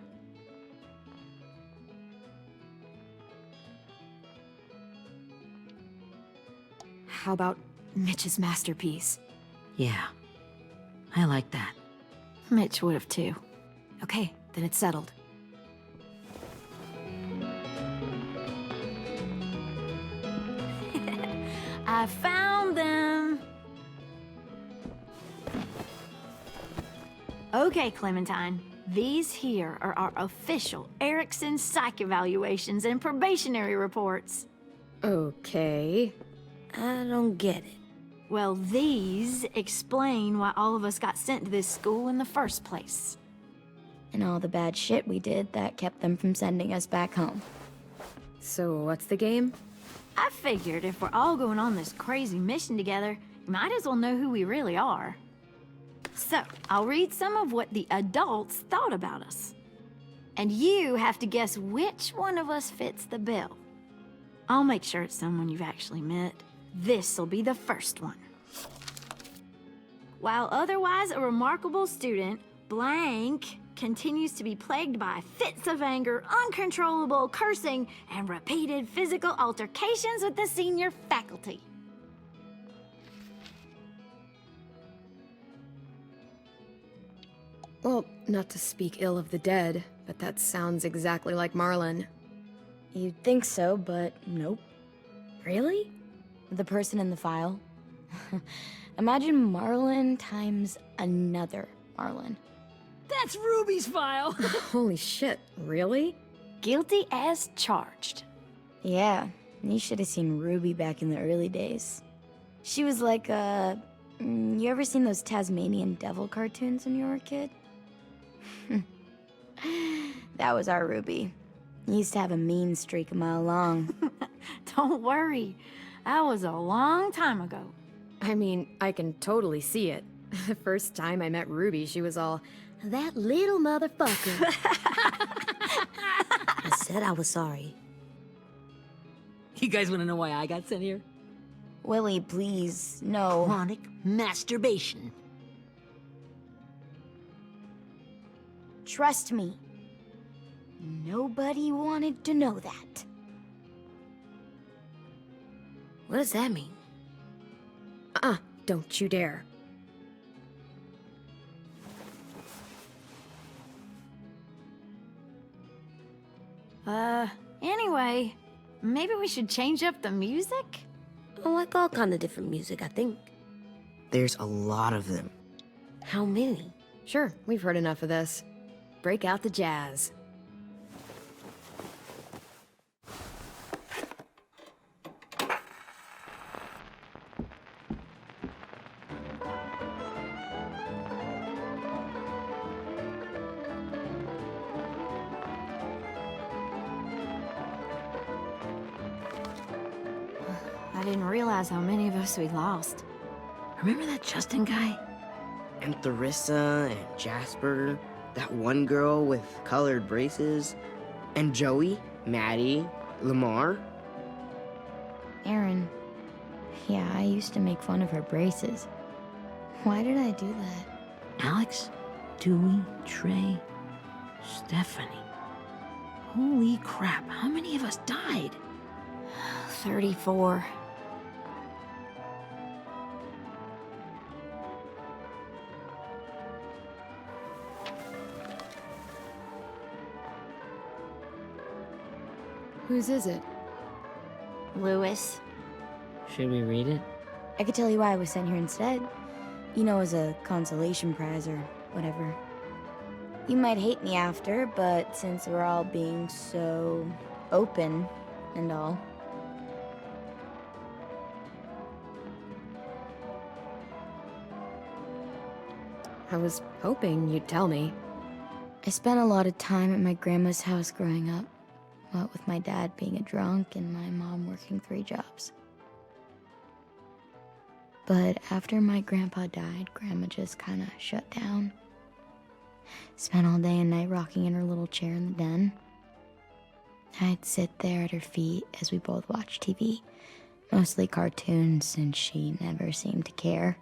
How about Mitch's masterpiece? Yeah, I like that. Mitch would have too. Okay, then it's settled. I found them! Okay, Clementine. These here are our official Erickson psych evaluations and probationary reports. Okay. I don't get it. Well, these explain why all of us got sent to this school in the first place. And all the bad shit we did that kept them from sending us back home. So what's the game? I figured if we're all going on this crazy mission together, you might as well know who we really are. So, I'll read some of what the adults thought about us. And you have to guess which one of us fits the bill. I'll make sure it's someone you've actually met. This'll be the first one. While otherwise a remarkable student, blank continues to be plagued by fits of anger, uncontrollable cursing, and repeated physical altercations with the senior faculty. Well, not to speak ill of the dead, but that sounds exactly like Marlon. You'd think so, but nope. Really? The person in the file? Imagine Marlon times another Marlon. That's Ruby's file. Holy shit, really? Guilty as charged. Yeah, you should have seen Ruby back in the early days. She was like, you ever seen those Tasmanian devil cartoons when you were a kid? That was our Ruby. He used to have a mean streak a mile long. Don't worry, that was a long time ago. I mean, I can totally see it. The first time I met Ruby, she was all, that little motherfucker. I said I was sorry. You guys want to know why I got sent here? Willie, please, no. Chronic masturbation. Trust me. Nobody wanted to know that. What does that mean? Don't you dare. Anyway, maybe we should change up the music? I like all kind of different music, I think. There's a lot of them. How many? Sure, we've heard enough of this. Break out the jazz. I didn't realize how many of us we lost. Remember that Justin guy? And Theresa and Jasper, that one girl with colored braces, and Joey, Maddie, Lamar. Aaron. Yeah, I used to make fun of her braces. Why did I do that? Alex, Dewey, Trey, Stephanie. Holy crap, how many of us died? 34. Whose is it? Lewis. Should we read it? I could tell you why I was sent here instead. You know, as a consolation prize or whatever. You might hate me after, but since we're all being so open and all. I was hoping you'd tell me. I spent a lot of time at my grandma's house growing up. What with my dad being a drunk and my mom working 3 jobs. But after my grandpa died, Grandma just kind of shut down. Spent all day and night rocking in her little chair in the den. I'd sit there at her feet as we both watched TV. Mostly cartoons, since she never seemed to care.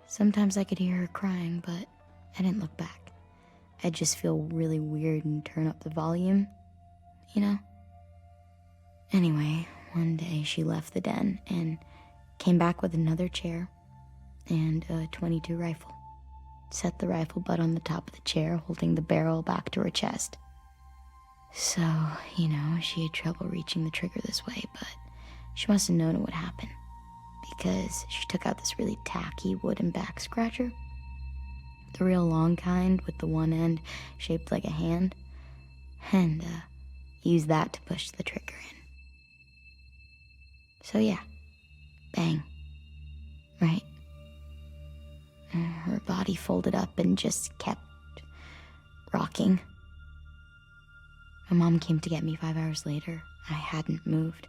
Sometimes I could hear her crying, but I didn't look back. I'd just feel really weird and turn up the volume. You know? Anyway, one day she left the den and came back with another chair and a .22 rifle. Set the rifle butt on the top of the chair, holding the barrel back to her chest. So, you know, she had trouble reaching the trigger this way, but she must have known it would happen, because she took out this really tacky wooden back scratcher. The real long kind with the one end shaped like a hand. And, used that to push the trigger in. So yeah, bang, right? Her body folded up and just kept rocking. My mom came to get me 5 hours later. I hadn't moved.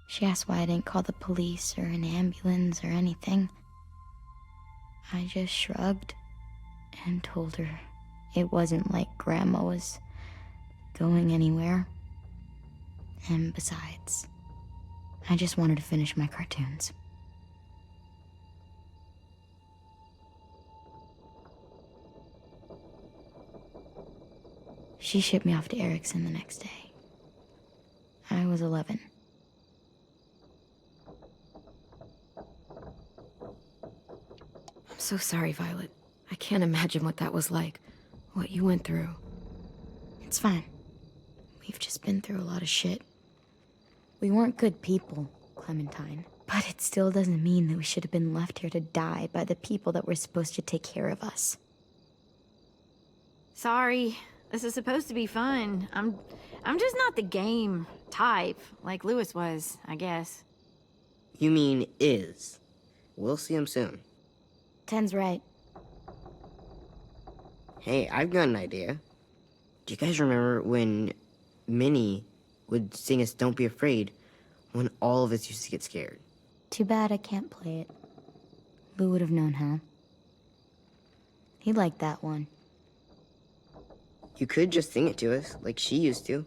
She asked why I didn't call the police or an ambulance or anything. I just shrugged and told her it wasn't like Grandma was going anywhere. And besides, I just wanted to finish my cartoons. She shipped me off to Erickson the next day. I was 11. I'm so sorry, Violet. I can't imagine what that was like. What you went through. It's fine. We've just been through a lot of shit. We weren't good people, Clementine. But it still doesn't mean that we should have been left here to die by the people that were supposed to take care of us. Sorry. This is supposed to be fun. I'm just not the game type, like Lewis was, I guess. You mean is. We'll see him soon. Ten's right. Hey, I've got an idea. Do you guys remember when Minnie would sing us Don't Be Afraid when all of us used to get scared? Too bad I can't play it. Lou would have known how. He liked that one. You could just sing it to us, like she used to.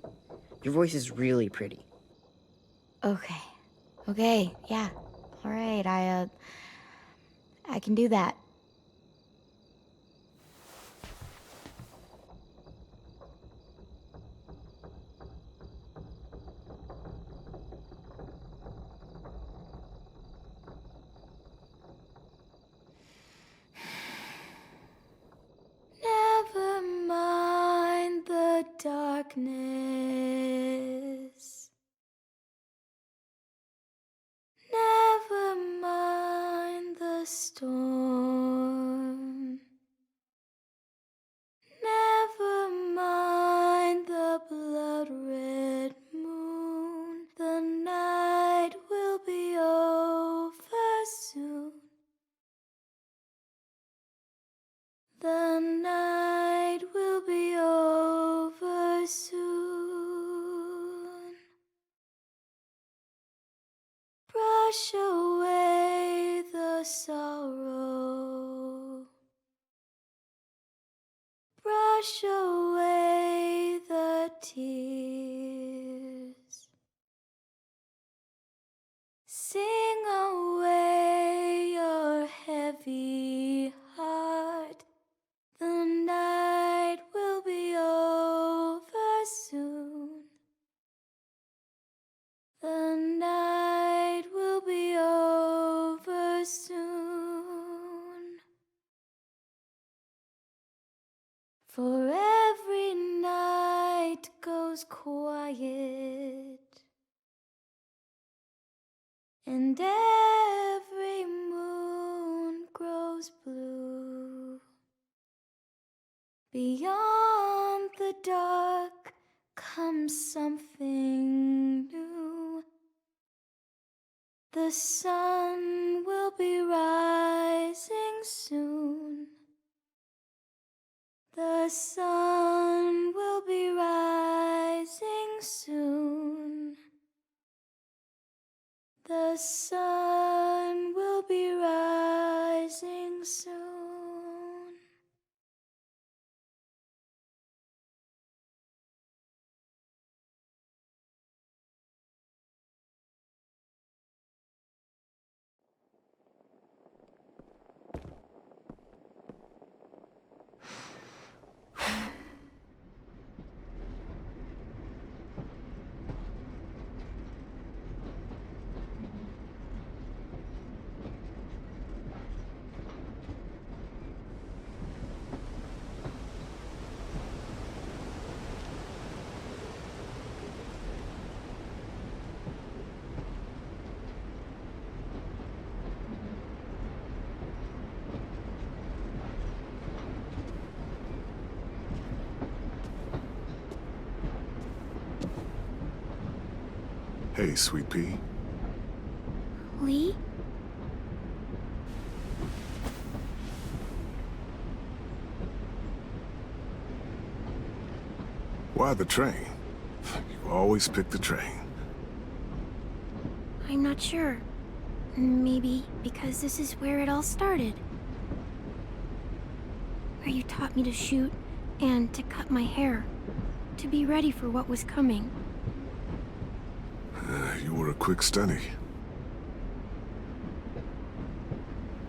Your voice is really pretty. Okay. Okay, yeah. All right, I can do that. Never mind the darkness. Never mind the storm. Never mind the blood-red moon. The night will be over soon. The night will be over soon. Brush away the sorrow. Brush away the tears. Sing away your heavy heart. The night will be over soon. The night will be over soon. For every night goes quiet, and every moon grows blue. Beyond the dark comes something new. The sun will be rising soon. The sun will be rising soon. The sun will be rising soon. Hey, Sweet Pea. Lee? Why the train? You always pick the train. I'm not sure. Maybe because this is where it all started. Where you taught me to shoot and to cut my hair. To be ready for what was coming. You were a quick study.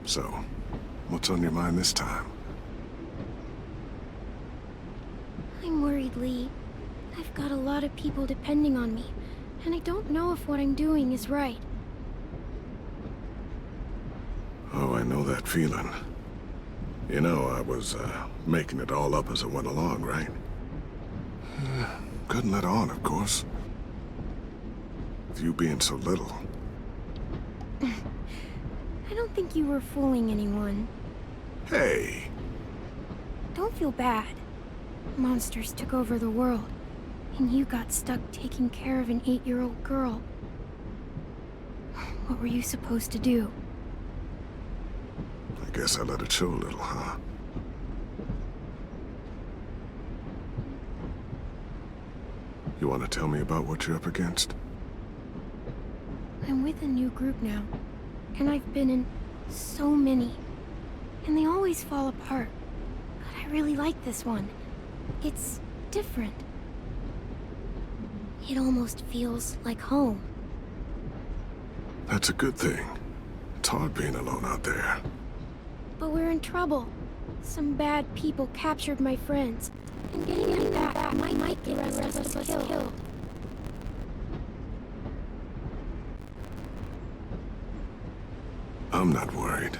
So, what's on your mind this time? I'm I'm worried, Lee. I've got a lot of people depending on me, and I don't know if what I'm doing is right. Oh, I know that feeling. You know, I was, making it all up as I went along, right? Couldn't let on, of course. With you being so little. I don't think you were fooling anyone. Hey! Don't feel bad. Monsters took over the world, and you got stuck taking care of an 8-year-old girl. What were you supposed to do? I guess I let it show a little, huh? You want to tell me about what you're up against? I'm with a new group now, and I've been in so many, and they always fall apart. But I really like this one. It's different. It almost feels like home. That's a good thing. It's hard being alone out there. But we're in trouble. Some bad people captured my friends, and getting them back might get the rest of us killed. I'm not worried.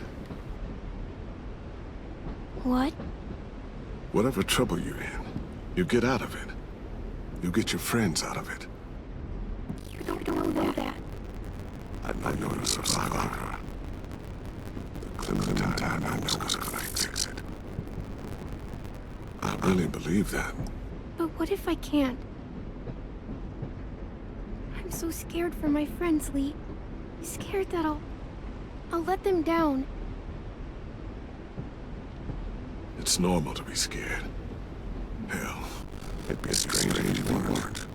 What? Whatever trouble you're in, you get out of it. You get your friends out of it. You don't know that. I know you're a survivor. The Clementine I know is gonna fix it. I really believe that. But what if I can't? I'm so scared for my friends, Lee. Scared that I'll let them down. It's normal to be scared. Hell, it'd be strange if you weren't.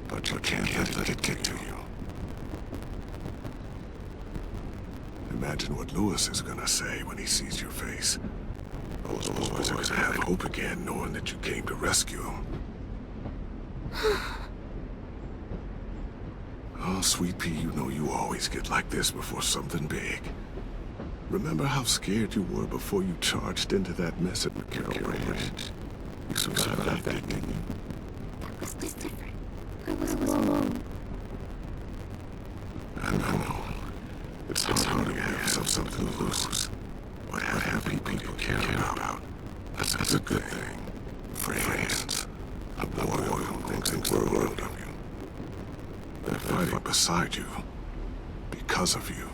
But you can't let it get to you. Imagine what Lewis is gonna say when he sees your face. Those boys are gonna have hope again, knowing that you came to rescue him. Oh, Sweet Pea, you know you always get like this before something big. Remember how scared you were before you charged into that mess at McCarroll Ranch? You survived that, didn't you? That was different. I was alone. I know. It's hard to have something to lose. But having people care about, that's a good thing. Friends. A boy who thinks the world of you. They're fighting beside you. Because of you.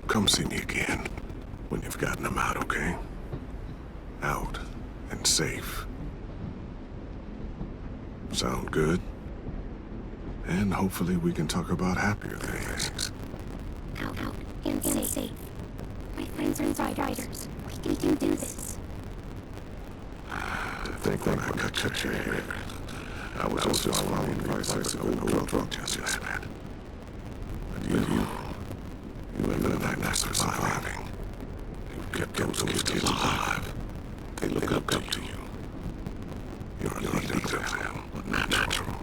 Come see me again. When you've gotten them out, okay? Out. And safe. Sound good? And hopefully we can talk about happier things. Out and safe. My friends are riders. We can do this. To think when I cut your hair, I was just following advice as an old drug tester. But you ended up not surviving. You kept those kids alive. They look up to you. You're a leader to them, but natural.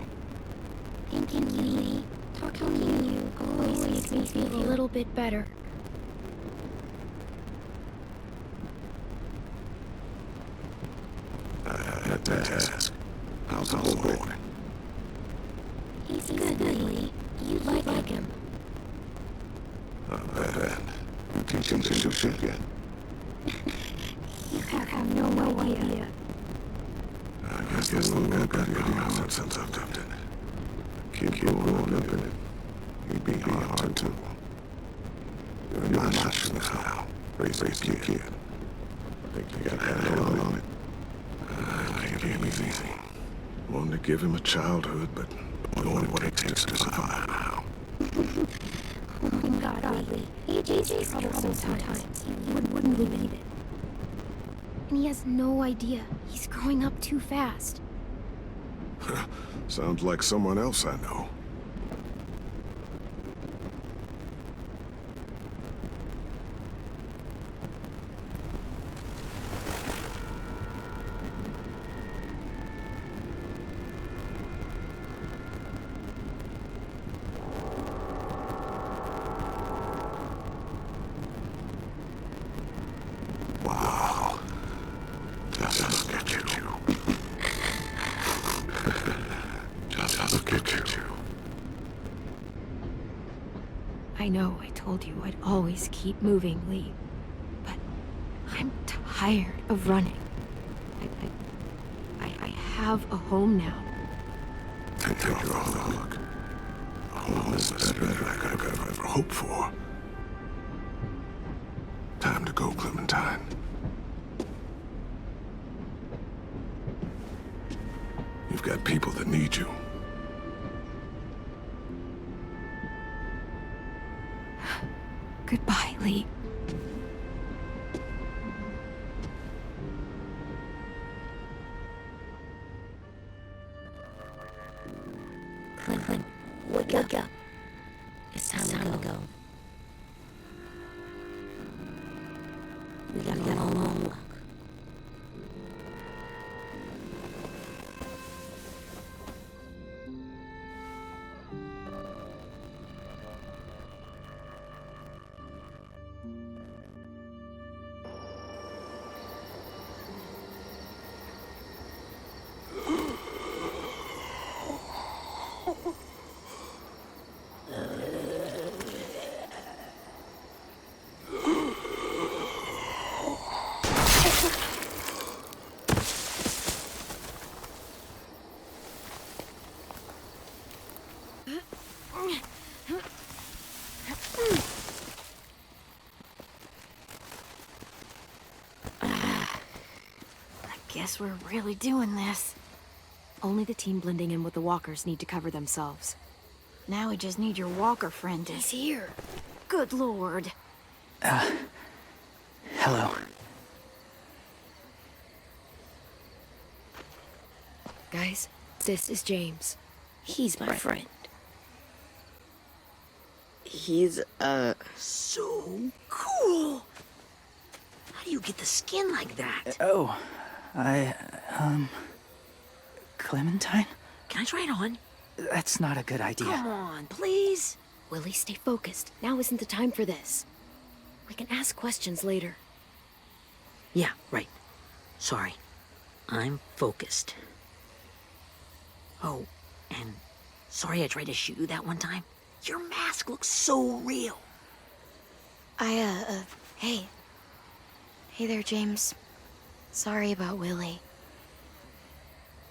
Thank you, Lee. Talking to you always makes me feel a little bit better. I had to ask. How's the whole boy? He's good, Lee. You'd like him. Bet. You teach him to shoot shit yet? You have no idea. I guess the little guy got your heart since I've dumped it. Kid growing up in it. He'd be hard too. You're not shooting now. Raise a kid. I think you got a handle on it. Can't be easy. Wanted to give him a childhood, but knowing what it takes to survive now. Oh, God, Lee. AJ's trouble sometimes. You wouldn't believe it. And he has no idea. He's growing up too fast. Sounds like someone else I know. you. Just look at you. I know I told you I'd always keep moving, Lee. But I'm tired of running. I have a home now. Thank you for all the luck. Home is better than I could have ever hoped for. Time to go, Clementine. You've got people that need you. Goodbye, Lee. Clem, wake up. It's time to go. We got a long walk. Guess we're really doing this. Only the team blending in with the walkers need to cover themselves. Now we just need your walker friend to... He's here. Good lord. Hello. Guys, this is James. He's my friend. He's, so cool. How do you get the skin like that? Clementine? Can I try it on? That's not a good idea. Come on, please. Willie, stay focused. Now isn't the time for this. We can ask questions later. Yeah, right. Sorry. I'm focused. Oh, and sorry I tried to shoot you that one time. Your mask looks so real. Hey. Hey there, James. Sorry about Willie.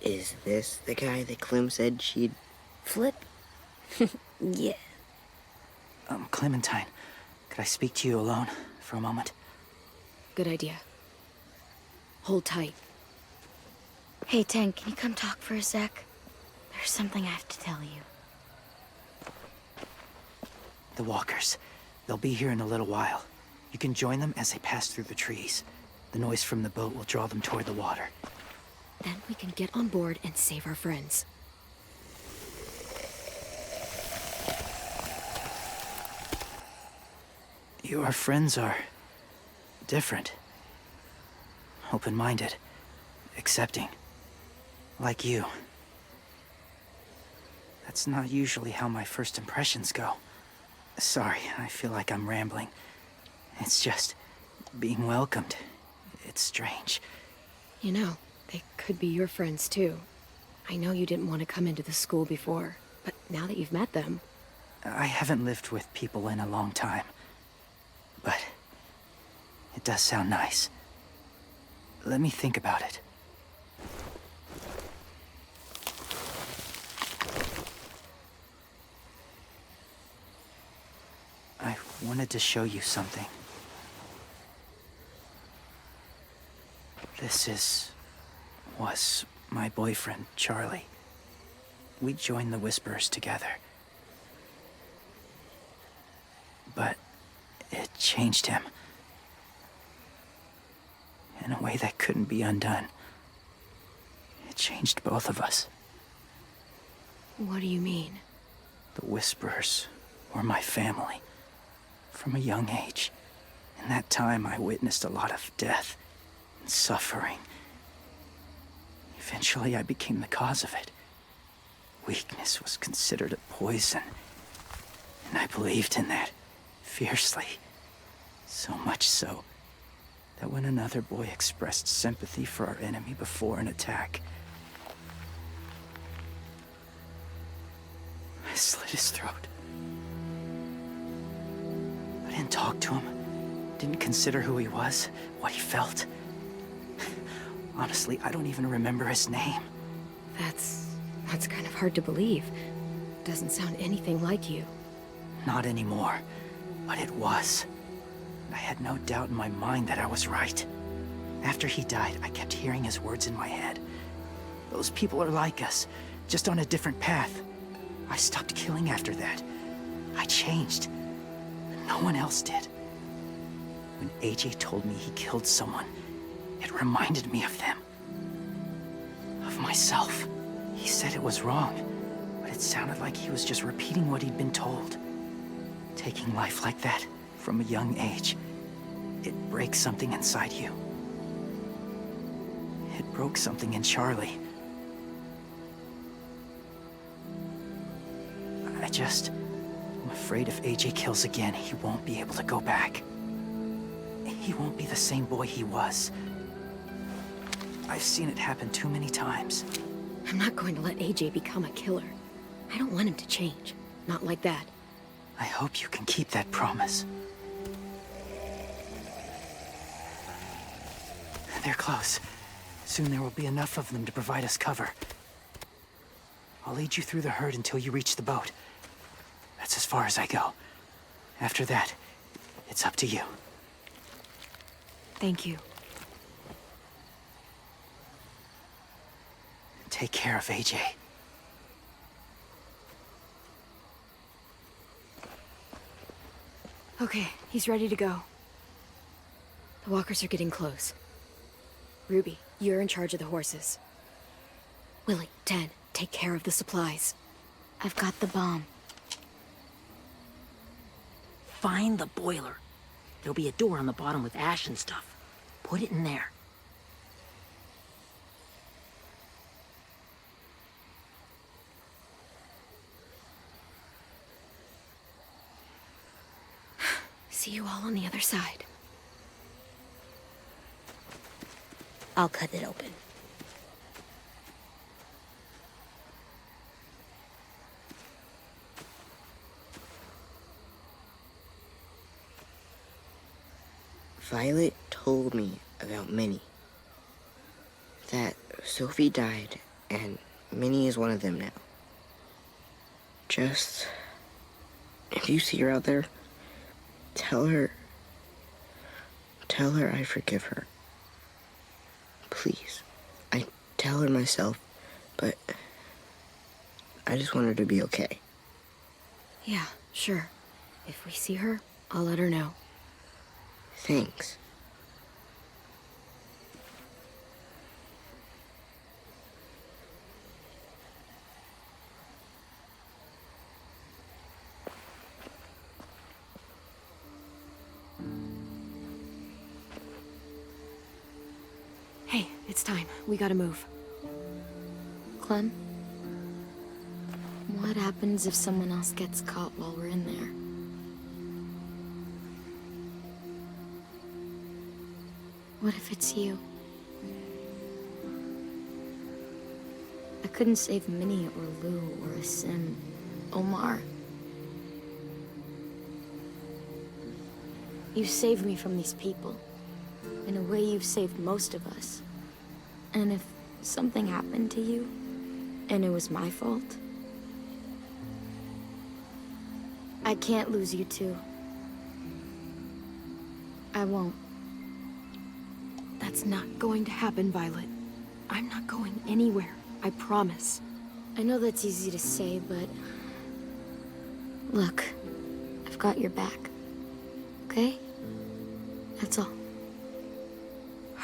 Is this the guy that Clem said she'd flip? Yeah. Clementine, could I speak to you alone for a moment? Good idea. Hold tight. Hey, Tank, can you come talk for a sec? There's something I have to tell you. The walkers. They'll be here in a little while. You can join them as they pass through the trees. The noise from the boat will draw them toward the water. Then we can get on board and save our friends. Your friends are different. Open-minded. Accepting. Like you. That's not usually how my first impressions go. Sorry, I feel like I'm rambling. It's just being welcomed. It's strange. You know, they could be your friends too. I know you didn't want to come into the school before, but now that you've met them... I haven't lived with people in a long time. But it does sound nice. Let me think about it. I wanted to show you something. This was my boyfriend, Charlie. We joined the Whisperers together. But it changed him. In a way that couldn't be undone. It changed both of us. What do you mean? The Whisperers were my family. From a young age. In that time, I witnessed a lot of death and suffering. Eventually, I became the cause of it. Weakness was considered a poison. And I believed in that, fiercely. So much so, that when another boy expressed sympathy for our enemy before an attack, I slit his throat. I didn't talk to him, didn't consider who he was, what he felt. Honestly, I don't even remember his name. That's kind of hard to believe. Doesn't sound anything like you. Not anymore, but it was. I had no doubt in my mind that I was right. After he died, I kept hearing his words in my head. Those people are like us, just on a different path. I stopped killing after that. I changed. But no one else did. When AJ told me he killed someone, it reminded me of them. Of myself. He said it was wrong, but it sounded like he was just repeating what he'd been told. Taking life like that, from a young age, it breaks something inside you. It broke something in Charlie. I'm afraid if AJ kills again, he won't be able to go back. He won't be the same boy he was. I've seen it happen too many times. I'm not going to let AJ become a killer. I don't want him to change. Not like that. I hope you can keep that promise. They're close. Soon there will be enough of them to provide us cover. I'll lead you through the herd until you reach the boat. That's as far as I go. After that, it's up to you. Thank you. Take care of AJ. Okay, he's ready to go. The walkers are getting close. Ruby, you're in charge of the horses. Willie, Ted, take care of the supplies. I've got the bomb. Find the boiler. There'll be a door on the bottom with ash and stuff. Put it in there. See you all on the other side. I'll cut it open. Violet told me about Minnie. That Sophie died, and Minnie is one of them now. Just, if you see her out there, tell her I forgive her. Please. I tell her myself, but I just want her to be okay. Yeah, sure. If we see her, I'll let her know. Thanks. Hey, it's time. We gotta move. Clem? What happens if someone else gets caught while we're in there? What if it's you? I couldn't save Minnie or Lou or Sim, Omar. You saved me from these people. In a way, you've saved most of us. And if something happened to you, and it was my fault, I can't lose you too. I won't. That's not going to happen, Violet. I'm not going anywhere. I promise. I know that's easy to say, but... Look, I've got your back. Okay? That's all.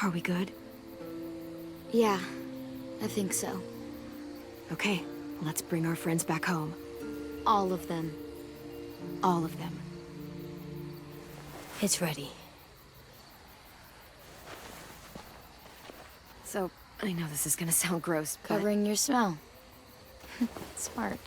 Are we good? Yeah, I think so. Okay, let's bring our friends back home. All of them. All of them. It's ready. So, I know this is gonna sound gross, but... Covering your smell. Smart.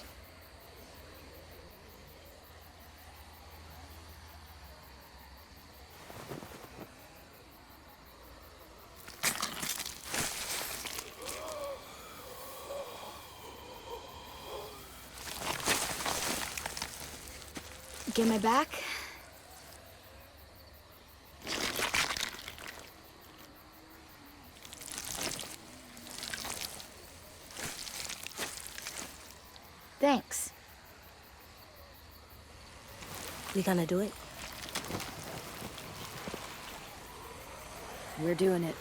Get my back? Thanks. We gonna do it? We're doing it.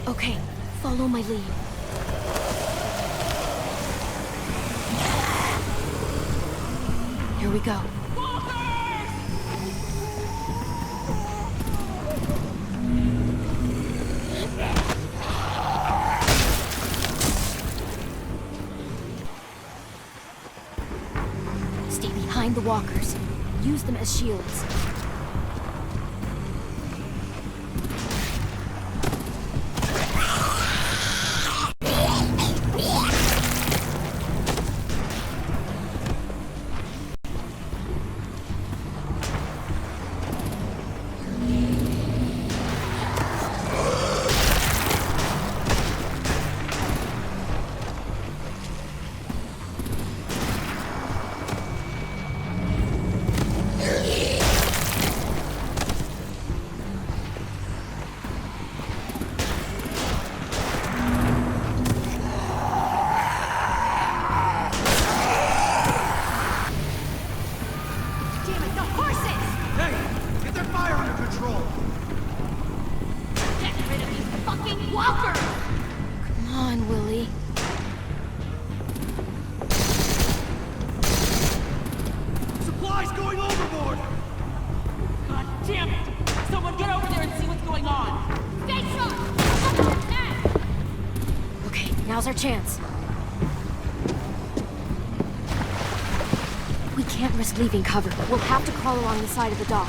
Okay, follow my lead. Here we go. Stay behind the walkers. Use them as shields. Now's our chance. We can't risk leaving cover. We'll have to crawl along the side of the dock.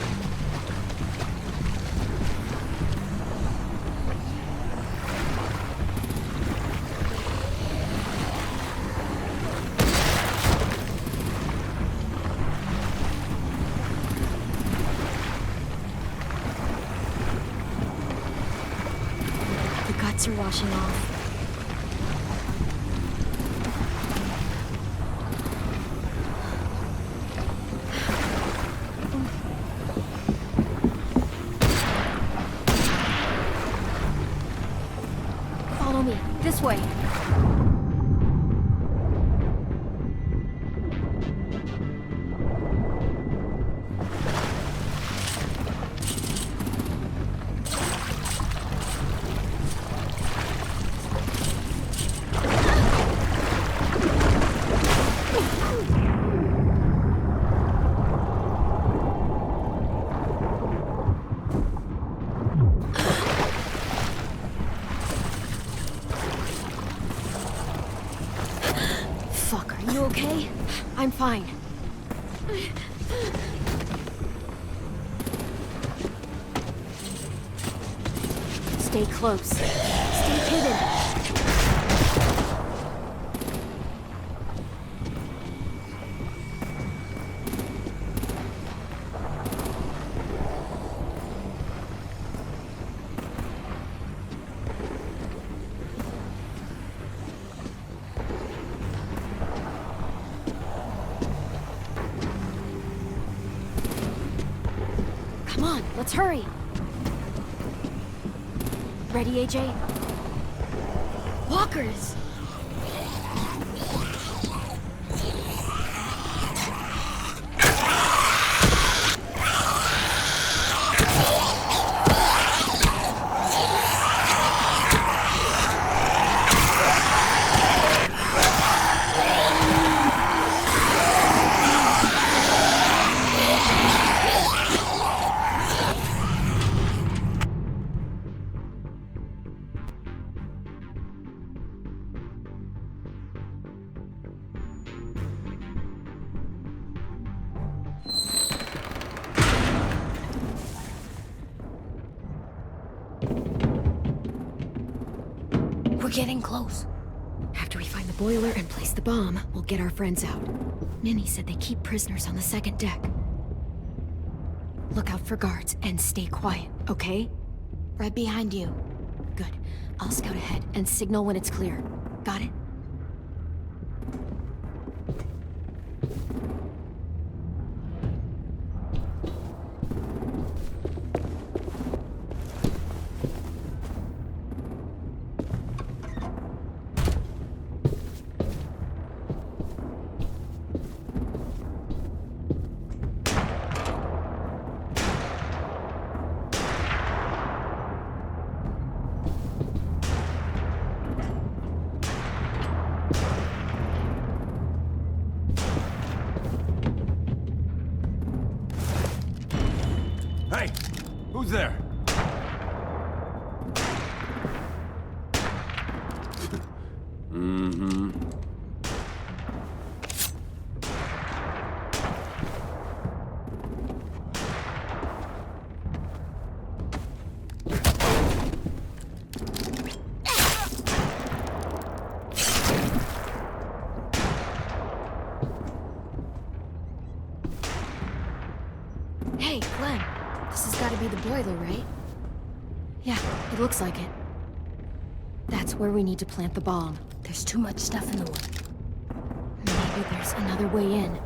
The guts are washing off. This way. You okay? I'm fine. Stay close. Stay hidden. Come on, let's hurry. Ready, AJ? Walkers! We're getting close. After we find the boiler and place the bomb, we'll get our friends out. Ninny said they keep prisoners on the second deck. Look out for guards and stay quiet, okay? Right behind you. Good. I'll scout ahead and signal when it's clear. Got it? Hey! Who's there? Mm-hmm. Hey, Clem. This has got to be the boiler, right? Yeah, it looks like it. That's where we need to plant the bomb. There's too much stuff in the way. Maybe there's another way in.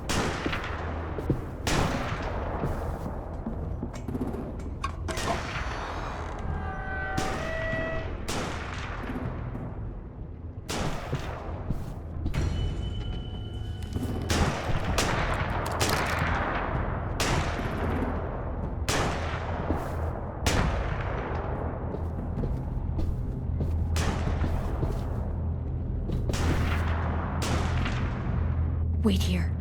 Wait here.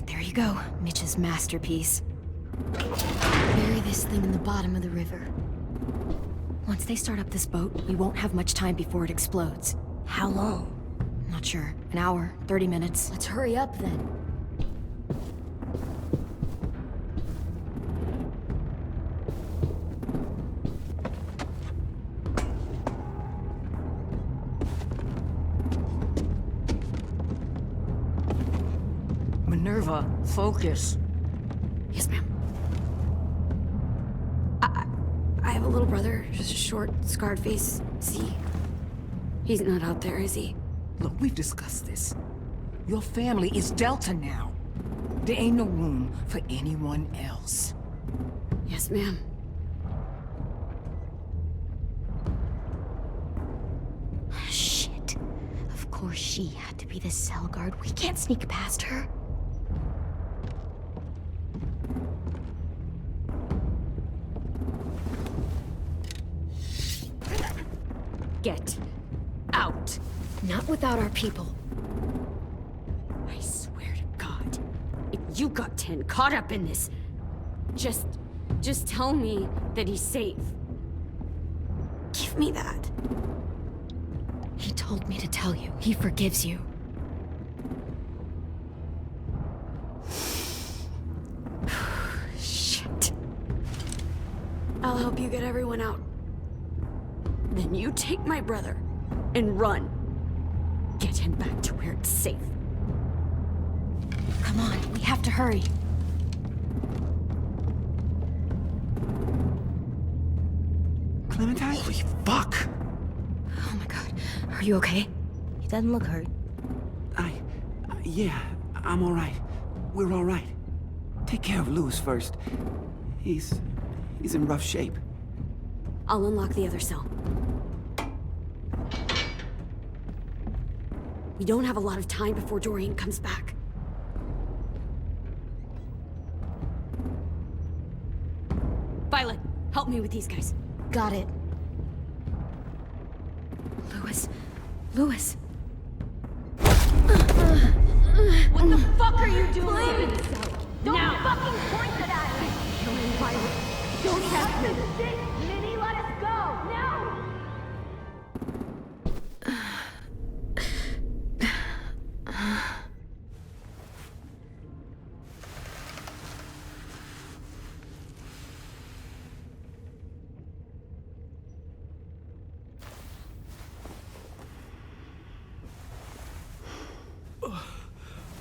There you go, Mitch's masterpiece. Bury this thing in the bottom of the river. Once they start up this boat, we won't have much time before it explodes. How long? Not sure. An hour, 30 minutes. Let's hurry up then. Minerva, focus. Yes, ma'am. I have a little brother, just a short, scarred face. See? He's not out there, is he? Look, we've discussed this. Your family is Delta now. There ain't no room for anyone else. Yes, ma'am. Shit. Of course she had to be the cell guard. We can't sneak past her. Get out. Not without our people. I swear to God, if you got 10 caught up in this, just tell me that he's safe. Give me that. He told me to tell you. He forgives you. Shit. I'll help you get everyone out. Then you take my brother and run. Get him back to where it's safe. Come on, we have to hurry. Clementine? Holy fuck! Oh my god. Are you okay? He doesn't look hurt. Yeah, I'm all right. We're all right. Take care of Louis first. He's in rough shape. I'll unlock the other cell. We don't have a lot of time before Dorian comes back. Violet, help me with these guys. Got it. Louis, Louis. What the fuck are you doing? Don't fucking point it at me! Don't have me! Minnie, let us go! Now!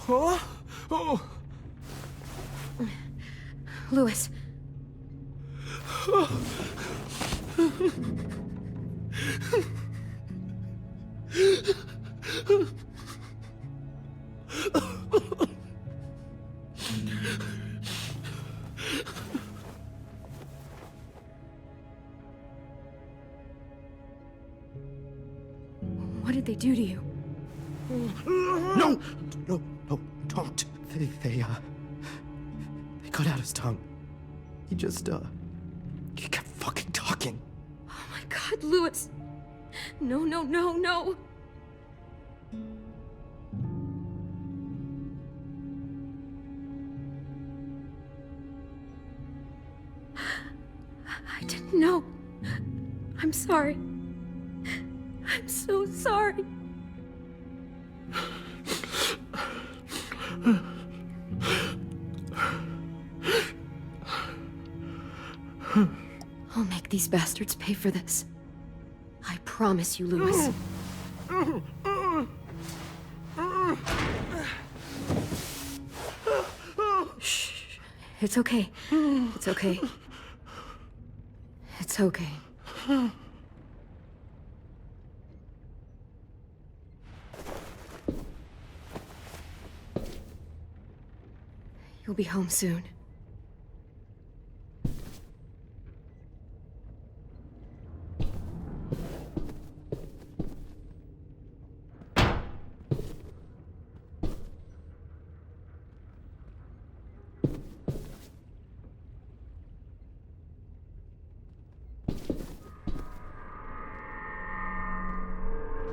Huh? Oh. Louis. What did they do to you? No! No, no, don't. They cut out his tongue. He kept fucking talking. Oh my God, Louis. No, no, no, no. I didn't know. I'm sorry. I'm so sorry. I'll make these bastards pay for this. I promise you, Louis. Shh. It's okay. It's okay. It's okay. You'll be home soon.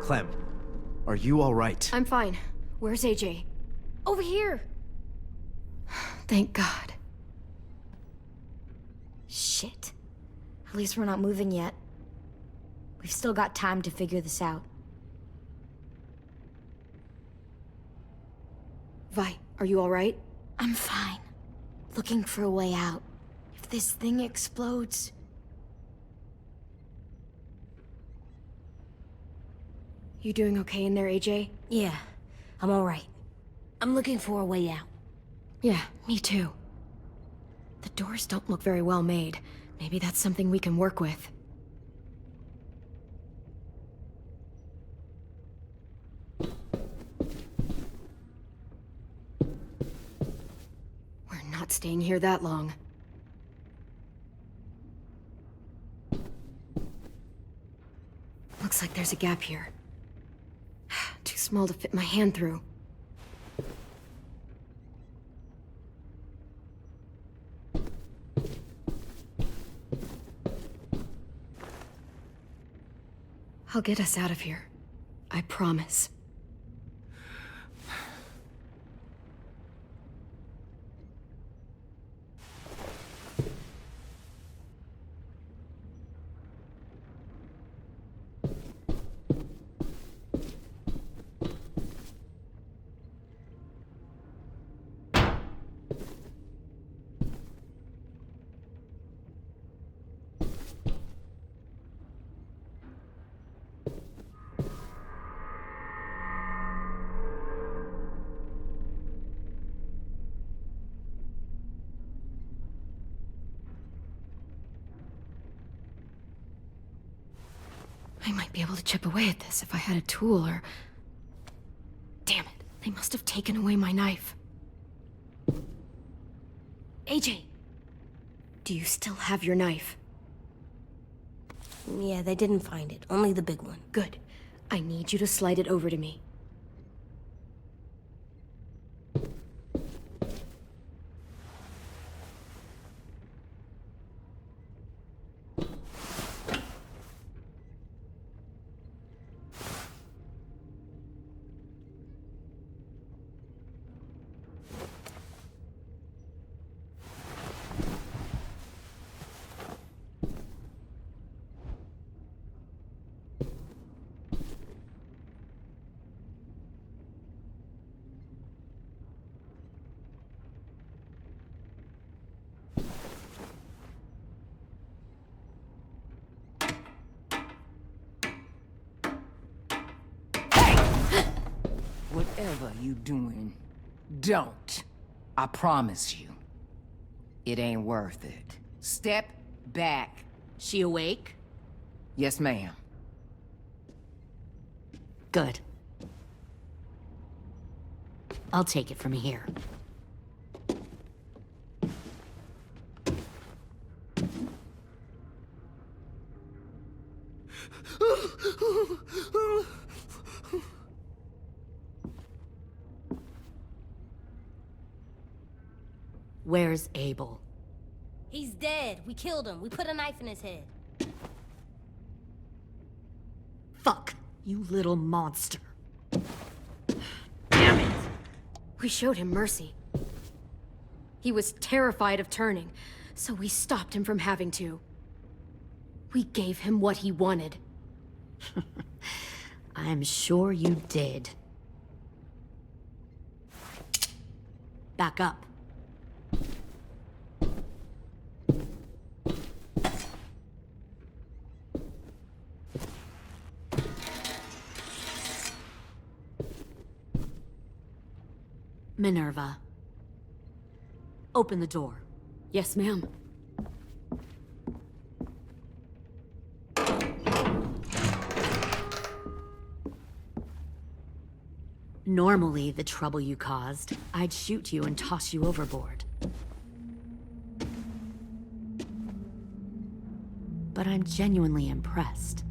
Clem, are you all right? I'm fine. Where's AJ? Over here! Thank God. Shit. At least we're not moving yet. We've still got time to figure this out. Vi, are you all right? I'm fine. Looking for a way out. If this thing explodes... You doing okay in there, AJ? Yeah, I'm alright. I'm looking for a way out. Yeah, me too. The doors don't look very well made. Maybe that's something we can work with. We're not staying here that long. Looks like there's a gap here. Too small to fit my hand through. I'll get us out of here. I promise. I might be able to chip away at this if I had a tool or... Damn it, they must have taken away my knife. AJ! Do you still have your knife? Yeah, they didn't find it. Only the big one. Good. I need you to slide it over to me. Whatever you doing, don't. I promise you. It ain't worth it. Step back. She awake? Yes, ma'am. Good. I'll take it from here. Where's Abel? He's dead. We killed him. We put a knife in his head. Fuck, you little monster. Damn it! We showed him mercy. He was terrified of turning, so we stopped him from having to. We gave him what he wanted. I'm sure you did. Back up. Minerva. Open the door. Yes, ma'am. Normally, the trouble you caused, I'd shoot you and toss you overboard. But I'm genuinely impressed.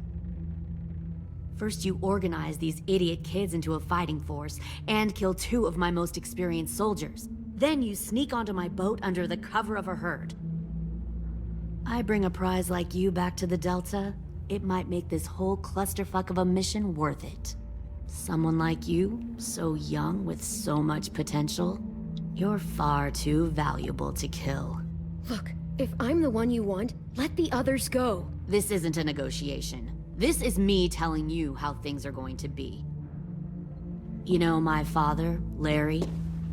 First, you organize these idiot kids into a fighting force and kill 2 of my most experienced soldiers. Then you sneak onto my boat under the cover of a herd. I bring a prize like you back to the Delta, it might make this whole clusterfuck of a mission worth it. Someone like you, so young with so much potential, you're far too valuable to kill. Look, if I'm the one you want, let the others go. This isn't a negotiation. This is me telling you how things are going to be. You know, my father, Larry,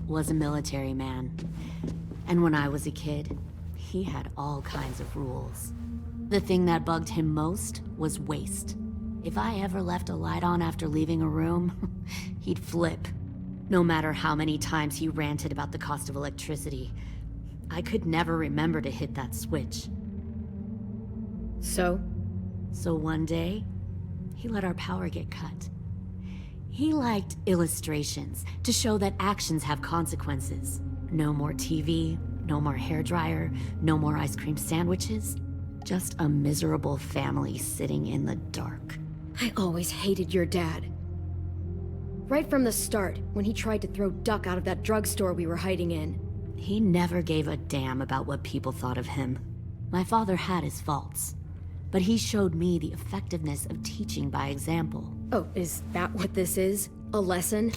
was a military man. And when I was a kid, he had all kinds of rules. The thing that bugged him most was waste. If I ever left a light on after leaving a room, he'd flip. No matter how many times he ranted about the cost of electricity, I could never remember to hit that switch. So one day, he let our power get cut. He liked illustrations to show that actions have consequences. No more TV, no more hairdryer, no more ice cream sandwiches. Just a miserable family sitting in the dark. I always hated your dad. Right from the start, when he tried to throw Duck out of that drugstore we were hiding in. He never gave a damn about what people thought of him. My father had his faults, but he showed me the effectiveness of teaching by example. Oh, is that what this is? A lesson?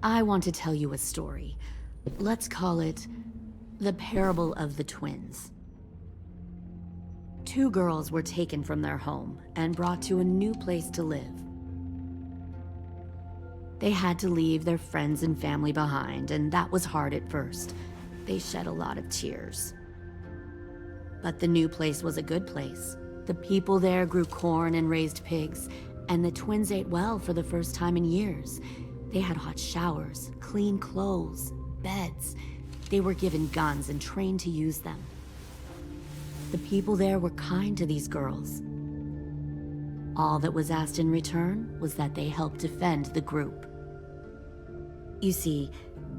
I want to tell you a story. Let's call it the Parable of the Twins. 2 girls were taken from their home and brought to a new place to live. They had to leave their friends and family behind, and that was hard at first. They shed a lot of tears. But the new place was a good place. The people there grew corn and raised pigs, and the twins ate well for the first time in years. They had hot showers, clean clothes, beds. They were given guns and trained to use them. The people there were kind to these girls. All that was asked in return was that they help defend the group. You see,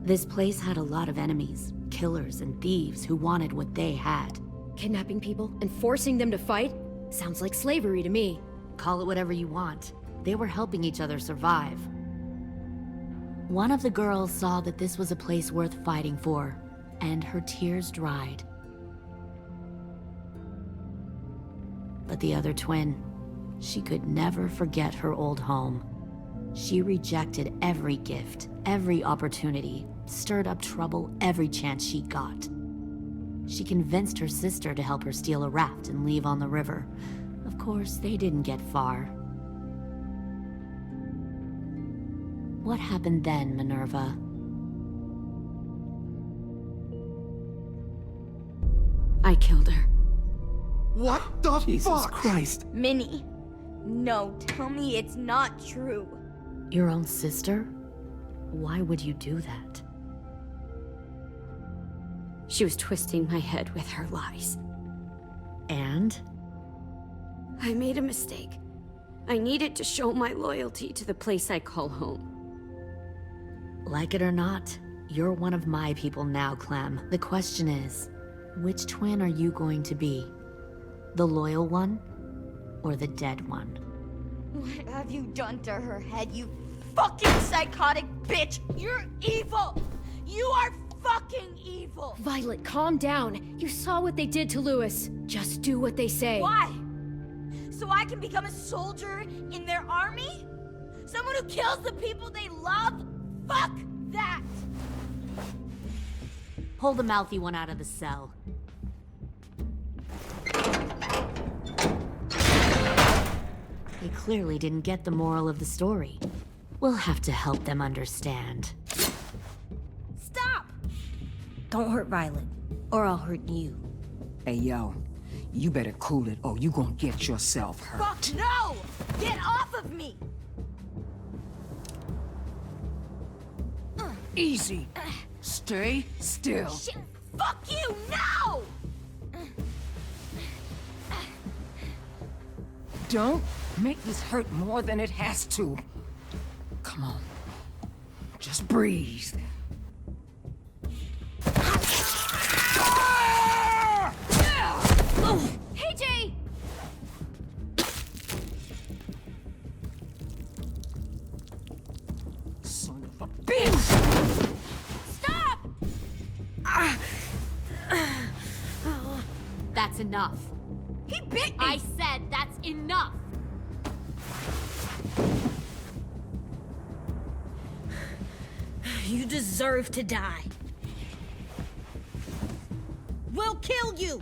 this place had a lot of enemies, killers and thieves who wanted what they had. Kidnapping people and forcing them to fight? Sounds like slavery to me. Call it whatever you want. They were helping each other survive. One of the girls saw that this was a place worth fighting for, and her tears dried. But the other twin, she could never forget her old home. She rejected every gift, every opportunity, stirred up trouble every chance she got. She convinced her sister to help her steal a raft and leave on the river. Of course, they didn't get far. What happened then, Minerva? I killed her. What the Jesus Christ? Minnie, no, tell me it's not true. Your own sister? Why would you do that? She was twisting my head with her lies. And? I made a mistake. I needed to show my loyalty to the place I call home. Like it or not, you're one of my people now, Clem. The question is, which twin are you going to be? The loyal one, or the dead one? What have you done to her head, you fucking psychotic bitch? You're evil! You are fucking evil! Violet, calm down. You saw what they did to Louis. Just do what they say. Why? So I can become a soldier in their army? Someone who kills the people they love? Fuck that! Pull the mouthy one out of the cell. They clearly didn't get the moral of the story. We'll have to help them understand. Stop! Don't hurt Violet, or I'll hurt you. Hey, yo. You better cool it, or you gonna get yourself hurt. Fuck no! Get off of me! Easy. Stay still. Shit! Fuck you! No! Don't make this hurt more than it has to. Come on. Just breathe. Hey, Jay! Son of a bitch! Stop! That's enough. He bit me! I said that's enough! You deserve to die. We'll kill you!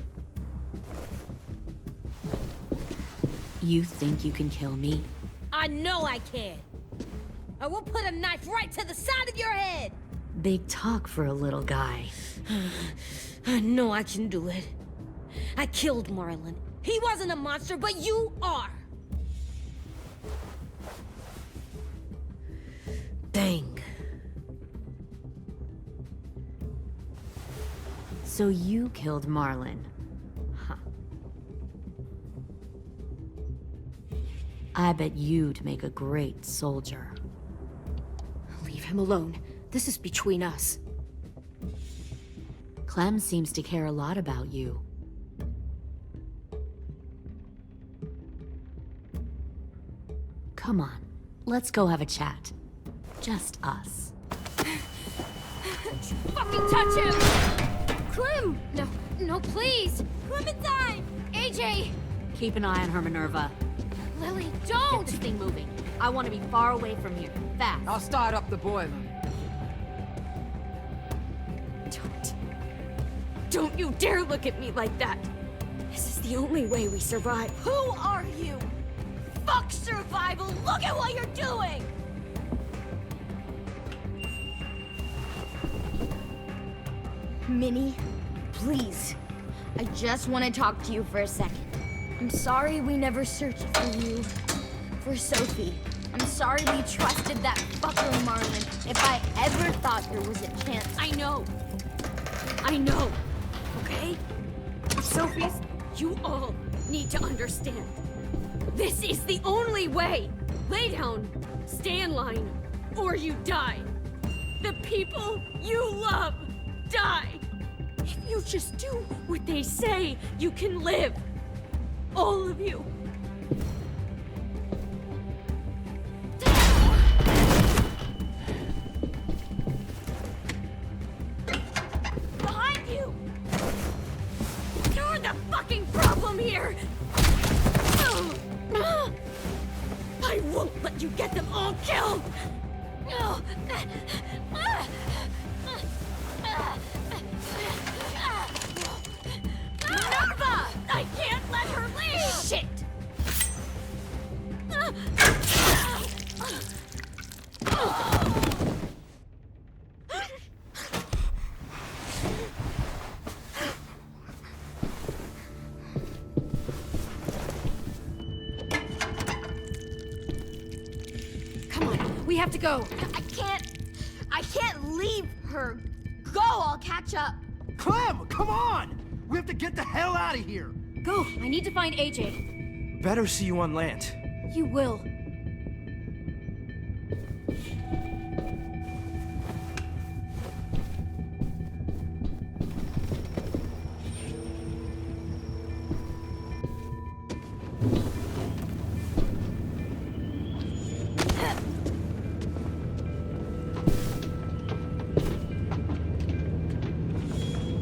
You think you can kill me? I know I can. I will put a knife right to the side of your head! Big talk for a little guy. I know I can do it. I killed Marlon. He wasn't a monster, but you are! Dang. So you killed Marlon. Huh. I bet you'd make a great soldier. Leave him alone. This is between us. Clem seems to care a lot about you. Come on, let's go have a chat. Just us. Fucking touch him! Clem! No, no, please! Clementine! AJ! Keep an eye on her, Minerva. Lily, Get don't! this thing moving. I want to be far away from here. Fast. I'll start up the boiler. Don't you dare look at me like that! This is the only way we survive. Who are you? Fuck survival! Look at what you're doing! Minnie, please. I just want to talk to you for a second. I'm sorry we never searched for you. For Sophie. I'm sorry we trusted that fucker Marlon. If I ever thought there was a chance. I know. Okay? Sophie's, you all need to understand. This is the only way. Lay down, stay in line, or you die. The people you love die. If you just do what they say, you can live. All of you. Behind you! You're the fucking problem here! I won't let you get them all killed! Minerva! I can't let her leave! Shit! have to go. I can't leave her. Go, I'll catch up. Clem, come on! We have to get the hell out of here! Go, I need to find AJ. Better see you on land. You will.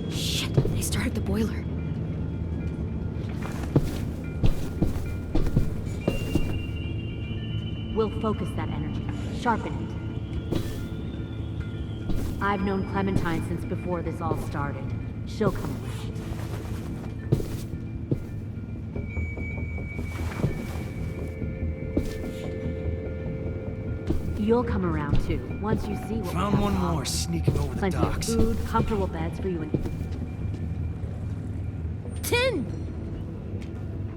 Shit, they started the boiler. We'll focus that energy, sharpen it. I've known Clementine since before this all started. She'll come around. You'll come around too, once you see what Found one more sneaking over the Plenty docks. of food, comfortable beds for you and... Tin!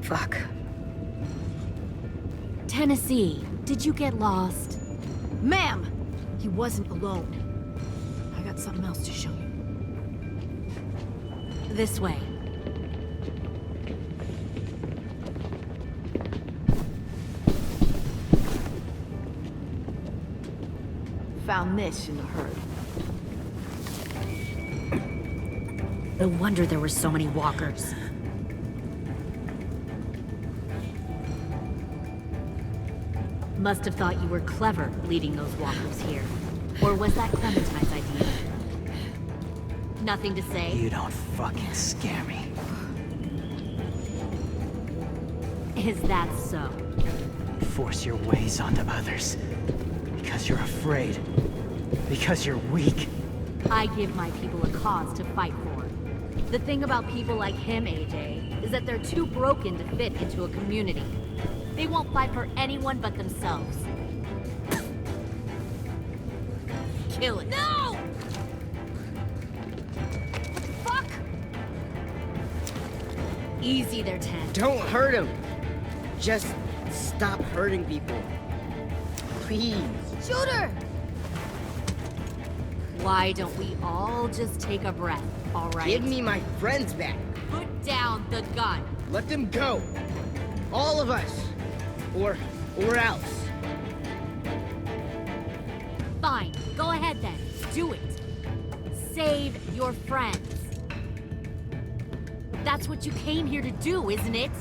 Fuck. Tennessee, did you get lost? Ma'am! He wasn't alone. I got something else to show you. This way. Found this in the herd. No wonder there were so many walkers. Must have thought you were clever leading those walkers here. Or was that Clementine's idea? Nothing to say? You don't fucking scare me. Is that so? You force your ways onto others. Because you're afraid. Because you're weak. I give my people a cause to fight for. The thing about people like him, AJ, is that they're too broken to fit into a community. They won't fight for anyone but themselves. Kill it. No! Fuck! Easy there, Ted. Don't hurt him. Just stop hurting people. Please. Shoot her! Why don't we all just take a breath, all right? Give me my friends back. Put down the gun. Let them go. All of us. Or else. Fine, go ahead then. Do it. Save your friends. That's what you came here to do, isn't it?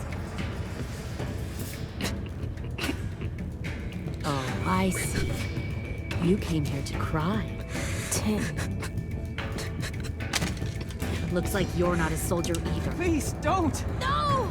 Oh, I see. You came here to cry. Tin. Looks like you're not a soldier either. Please, don't! No!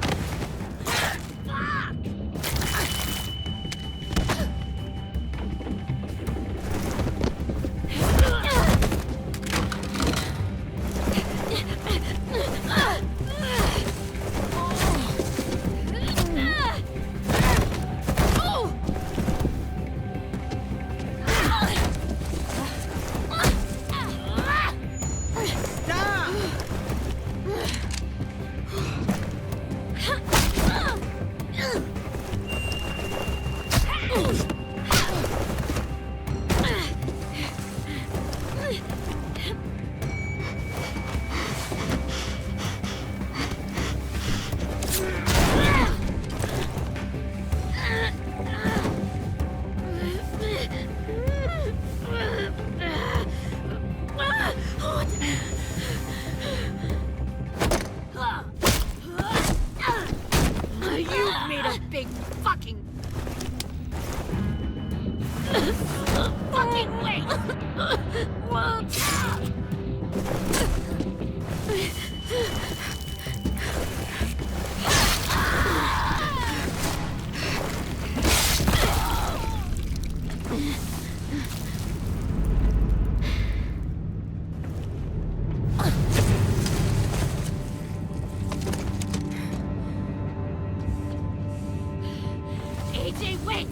AJ, wait!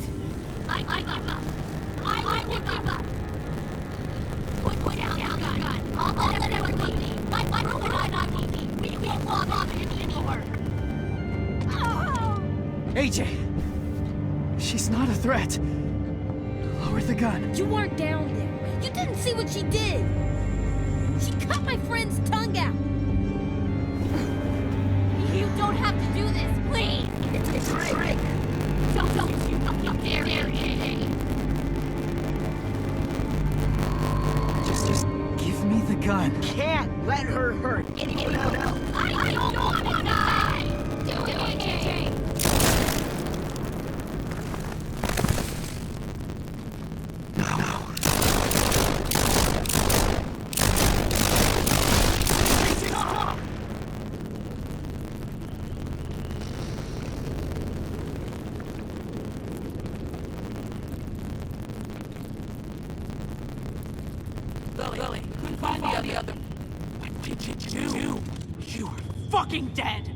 I give up. I will give up. Put down the gun. I'll let everyone leave. My crew and I will leave. We won't walk off anymore. AJ! She's not a threat. Lower the gun? You weren't down there. You didn't see what she did. She cut my friend's tongue out. You don't have to do this, please! It's a trick. Don't you fucking dare, AJ! Just give me the gun. Can't let her hurt anyone else. I don't want to die! Do it, AJ! Lily, couldn't find the other. What did you do? You were fucking dead!